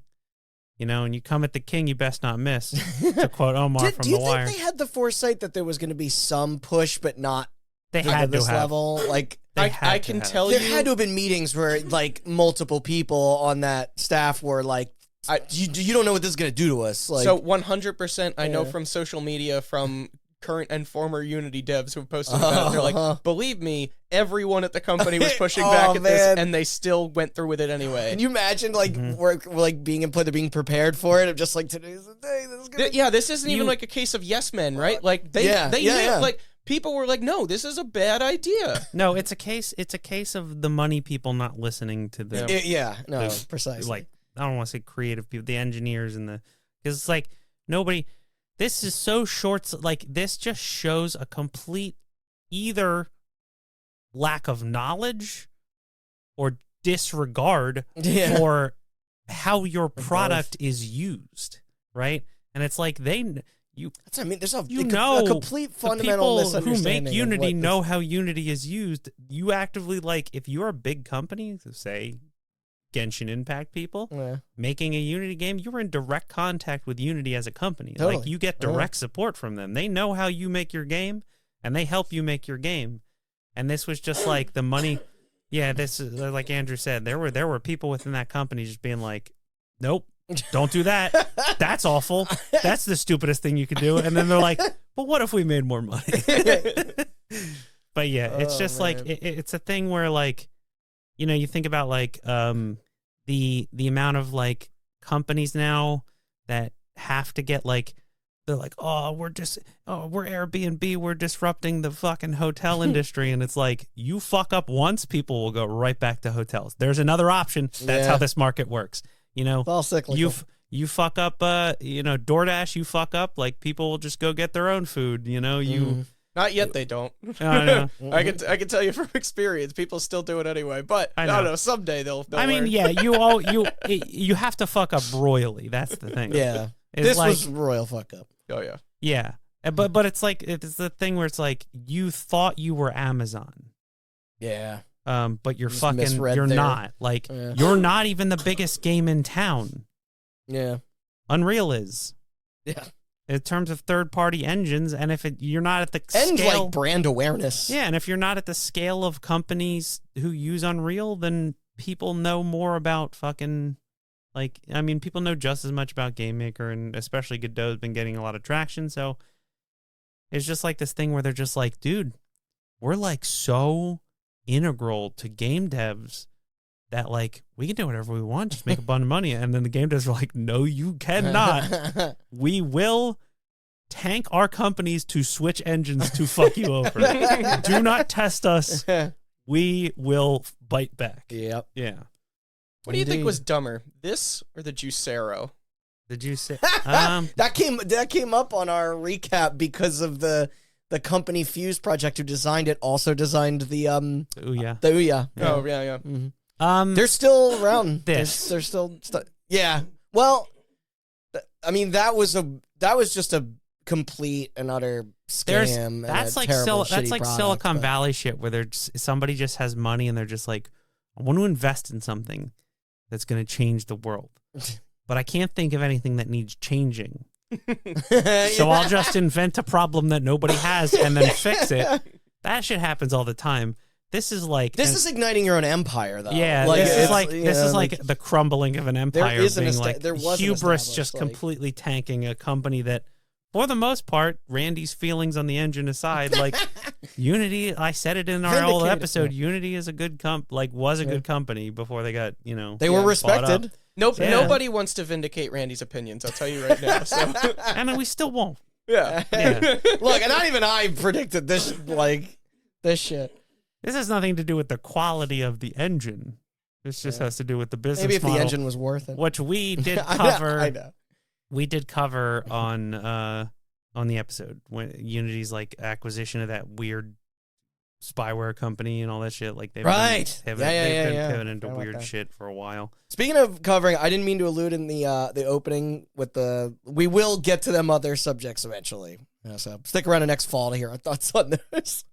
And you come at the king, you best not miss. To quote Omar from Do you The Wire. think they had the foresight that there was going to be some push, but not They to had to this have. level? Like, They had I to can have. tell there you. had to have been meetings where like multiple people on that staff were like, you don't know what this is going to do to us. Like, So 100%, I know Yeah. from social media, from current and former Unity devs who have posted about it, they're like, believe me, everyone at the company was pushing Oh, back at this, man. and they still went through with it anyway. can you imagine like we're like being prepared for it? Of just like today's the day. This is gonna Yeah, this isn't even You- like a case of yes men, right? Like they Yeah, knew, yeah. like people were like, no, this is a bad idea. No, it's a case of the money people not listening to the precisely. like, I don't want to say creative people, the engineers and because it's like nobody. This is so short. Like, this just shows a complete either lack of knowledge or disregard Yeah. for how your both. product is used, right? And it's like That's what I mean. There's a know, complete the fundamental people who misunderstanding. make of Unity what know how Unity is used. You actively, like, if you're a big company, say Genshin Impact people, Yeah. making a Unity game, you're in direct contact with Unity as a company. Totally. Like, you get direct support from them. They know how you make your game, and they help you make your game. And this was just like the money. Yeah, this is like Andrew said. There were people within that company just being like, "Nope, don't do that. That's awful. That's the stupidest thing you could do." And then they're like, "But what if we made more money?" But yeah, it's Oh, just like man. it's a thing where, like, you think about like the amount of like companies now that have to get like, they're like, we're Airbnb, we're disrupting the fucking hotel industry. And it's like, you fuck up once, people will go right back to hotels. There's another option. That's Yeah. how this market works. It's all cyclical. You fuck up, DoorDash, you fuck up, like, people will just go get their own food. Not yet, they don't. I know. I can tell you from experience, people still do it anyway. But I I know. don't know. Someday they'll I mean, learn. yeah, you have to fuck up royally. That's the thing. Yeah. It's This like, was royal fuck up. Oh yeah. yeah. But it's like, it's the thing where it's like, you thought you were Amazon. Yeah. But you're Just fucking, misread you're there. not. Like, Yeah. you're not even the biggest game in town. Yeah. Unreal is. Yeah. In terms of third-party engines, and if you're not at the And scale, like brand awareness. yeah, and if you're not at the scale of companies who use Unreal, then people know more about fucking, like, I mean, people know just as much about GameMaker, and especially Godot's been getting a lot of traction, so it's just like this thing where they're just like, dude, we're like so integral to game devs that, like, we can do whatever we want, just make a bunch of money. And then the game devs are like, no, you cannot. We will tank our companies to switch engines to fuck you over. Do not test us. We will bite back. Yep. Yeah. What do you think Indeed. was dumber, this or the Juicero? Did you say? That came up on our recap because of the company Fuse Project who designed it also designed the Ooh, yeah. the Ouya. Oh yeah. Mhm. Um, They're still around. This. They're still yeah. Well, I mean that was just a complete and utter scam. and that's a like terrible, that's shitty like product, Silicon but- Valley shit where somebody just has money and they're just like, I want to invest in something that's going to change the world, but I can't think of anything that needs changing. So I'll just invent a problem that nobody has and then fix it. That shit happens all the time. This is like This is igniting your own empire, though. yeah. Like, This is it's- like you this know, is like the crumbling of an empire is an being esta- like there was an hubris, established, just like- completely tanking a company that, for the most part, Randy's feelings on the engine aside, like Unity. I said it in our old Vindicated, episode. yeah. Unity is a good was a good company before they got they were bought up. respected. Nope. Yeah. Nobody wants to vindicate Randy's opinions. I'll tell you right now. So and we still won't. yeah. Yeah. Look, and not even I predicted this shit. This has nothing to do with the quality of the engine. This just has to do with the business Maybe if model, the engine was worth it. which we did I know, cover. I know. We did cover on the episode when Unity's like acquisition of that weird spyware company and all that shit. Like they've Right. been Yeah. pivoting into Forgot about weird that. shit for a while. Speaking of covering, I didn't mean to allude in the opening with the. We will get to them other subjects eventually. So stick around to next fall to hear our thoughts on those.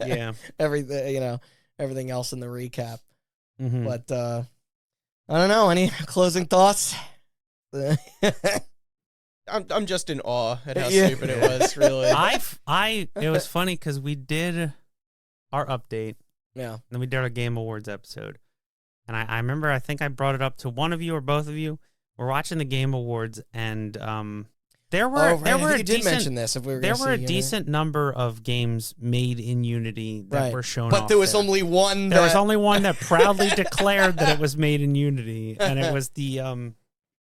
Yeah. everything else in the recap. Mhm. But I don't know. Any closing thoughts? I'm just in awe at how Yeah. stupid it was. Really, It was funny because we did our update, Yeah. and then we did our Game Awards episode, and I remember I think I brought it up to one of you or both of you. We're watching the Game Awards, and there were Oh, right. there I were think a you did decent mention this. If we were there gonna were a see, decent number of games made in Unity that right. were shown But off there was there. only one. There was that- only one that proudly declared that it was made in Unity, and it was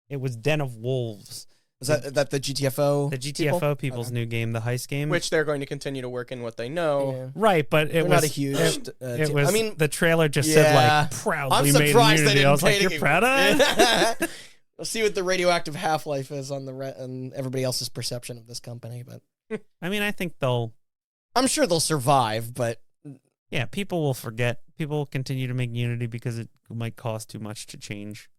it was Den of Wolves, Was that the GTFO? the GTFO people's Okay. new game, the heist game. which they're going to continue to work in what they know. Yeah. Right, but They're it not was a huge. It team. was. I mean, the trailer just yeah. said like I'm proudly made in surprised they Unity. didn't I was like, pay you're to- proud of that? We'll see what the radioactive Half-Life is on and everybody else's perception of this company, but I mean, I think they'll. I'm sure they'll survive. But Yeah, people will forget. People will continue to make Unity because it might cost too much to change,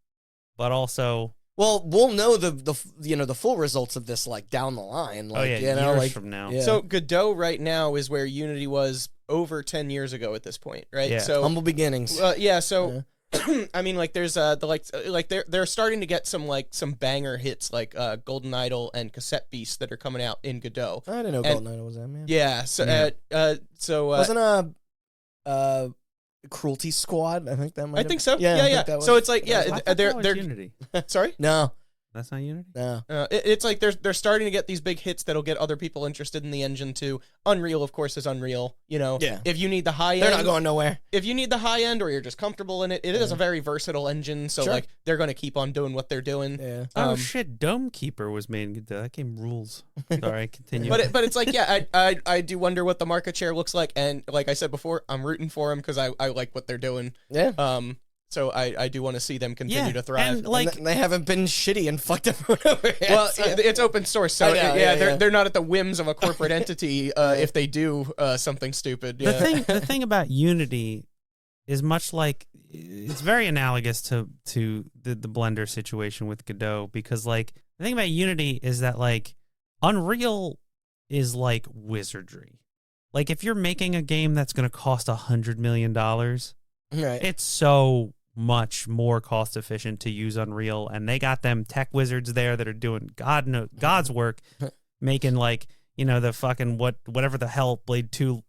but also, well, we'll know the full results of this like down the line. Like, oh yeah, you know, years like from now. yeah. So Godot right now is where Unity was over 10 years ago at this point, right? Yeah. So humble beginnings. yeah, so I mean, like, there's they're starting to get some banger hits like Golden Idol and Cassette Beast that are coming out in Godot. I didn't know and- Golden Idol was that, man. Yeah, so Wasn't Cruelty Squad? I think that might. I think so. Yeah, I think yeah. that was- So it's like, I yeah, thought they're that was they're Unity. sorry. no, That's not Unity. no. It's like they're starting to get these big hits that'll get other people interested in the engine too. Unreal, of course, is Unreal. You know, Yeah. if you need the high They're end, not going nowhere. if you need the high end or you're just comfortable in it, it is Yeah. a very versatile engine. So Sure. like they're going to keep on doing what they're doing. Yeah. Oh Um, shit! Dome Keeper was made in Godot. That game rules. Sorry, continue. But it's like, yeah, I do wonder what the market share looks like, and like I said before, I'm rooting for them because I like what they're doing. Yeah. So I do want to see them continue to thrive. and like And they haven't been shitty and fucked everyone over yet. Well, so- it's open source, so I know, yeah, yeah. they're not at the whims of a corporate entity if they do something stupid. the Yeah. the thing about Unity is much like it's very analogous to the Blender situation with Godot, because like the thing about Unity is that like Unreal is like wizardry. Like if you're making a game that's going to cost $100 million, right. it's so much more cost efficient to use Unreal, and they got them tech wizards there that are doing God's work, making like, you know, the fucking whatever the hell Blade 2, whatever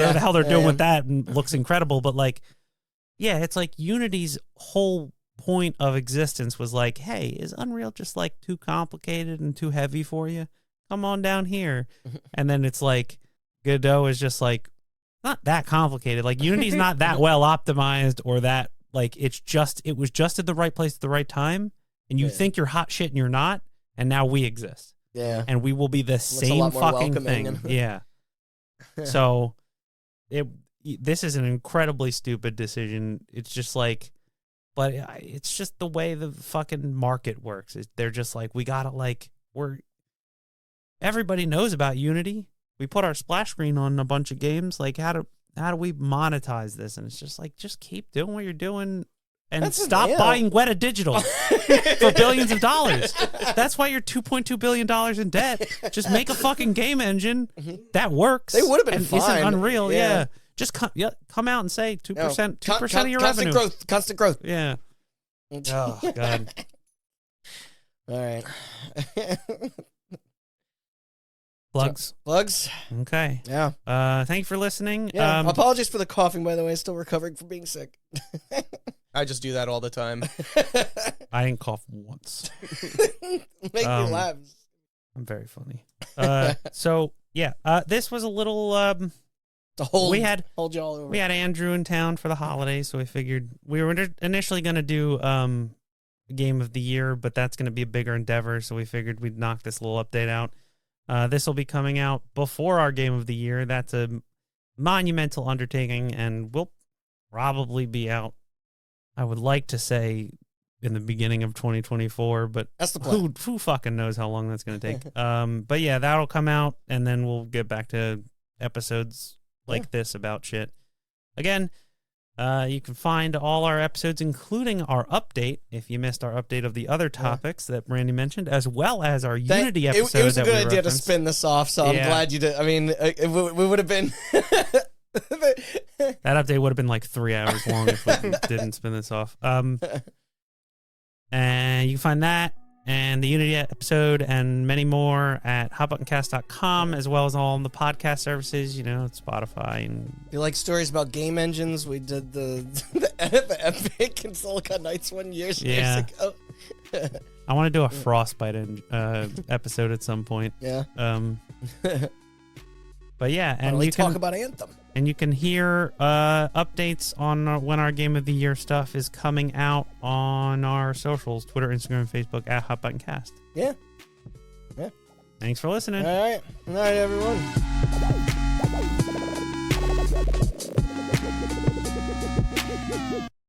Yeah, the hell they're doing yeah. with that, and looks incredible. But like, yeah, it's like Unity's whole point of existence was like, hey, is Unreal just like too complicated and too heavy for you? Come on down here. And then it's like Godot is just like not that complicated. Like Unity's not that well optimized, or that like it was just at the right place at the right time, and you Yeah. think you're hot shit and you're not, and now we exist. Yeah. And we will be the a same lot more fucking welcoming thing. and- Yeah. So this is an incredibly stupid decision. It's just like, but it's just the way the fucking market works. They're just like, we gotta like, everybody knows about Unity. We put our splash screen on a bunch of games. Like, how do we monetize this? And it's just like, just keep doing what you're doing and That's stop yeah. buying Weta Digital for billions of dollars. That's why you're $2.2 billion in debt. Just make a fucking game engine that works. They would've been and fine. Isn't Unreal, Yeah. yeah. Just come out and say 2%, 2% of your revenue. Constant growth. Yeah. Oh God. All right. Plugs. Plugs. Okay. Yeah. Thank you for listening. Yeah. Apologies for the coughing, by the way. Still recovering from being sick. I just do that all the time. I didn't cough once. Make me laugh. I'm very funny. So yeah, this was a little. To hold, We had y'all over. We had Andrew in town for the holidays, so we figured we were initially going to do Game of the Year, but that's going to be a bigger endeavor, so we figured we'd knock this little update out. This will be coming out before our Game of the Year. That's a monumental undertaking, and will probably be out, I would like to say, in the beginning of 2024, but That's the plan. who fucking knows how long that's going to take. But yeah, that'll come out, and then we'll get back to episodes like this about shit. Again, you can find all our episodes, including our update, if you missed our update of the other topics that Randy mentioned, as well as our Unity episode. It was a that good we idea to referenced. spin this off, so I'm Yeah. glad you did. I mean, we would have been. That update would have been like 3 hours long if we didn't spin this off. And you can find that and the Unity episode and many more at hotbuttoncast.com, as well as all the podcast services, Spotify. And If you like stories about game engines, we did the the Epic and Silicon Knights one years ago. I want to do a Frostbite episode at some point. Yeah. But yeah, and Finally you can talk about Anthem. And you can hear updates on when our Game of the Year stuff is coming out on our socials, Twitter, Instagram, Facebook, at HotButtonCast. Yeah. Thanks for listening. All right. All right, everyone.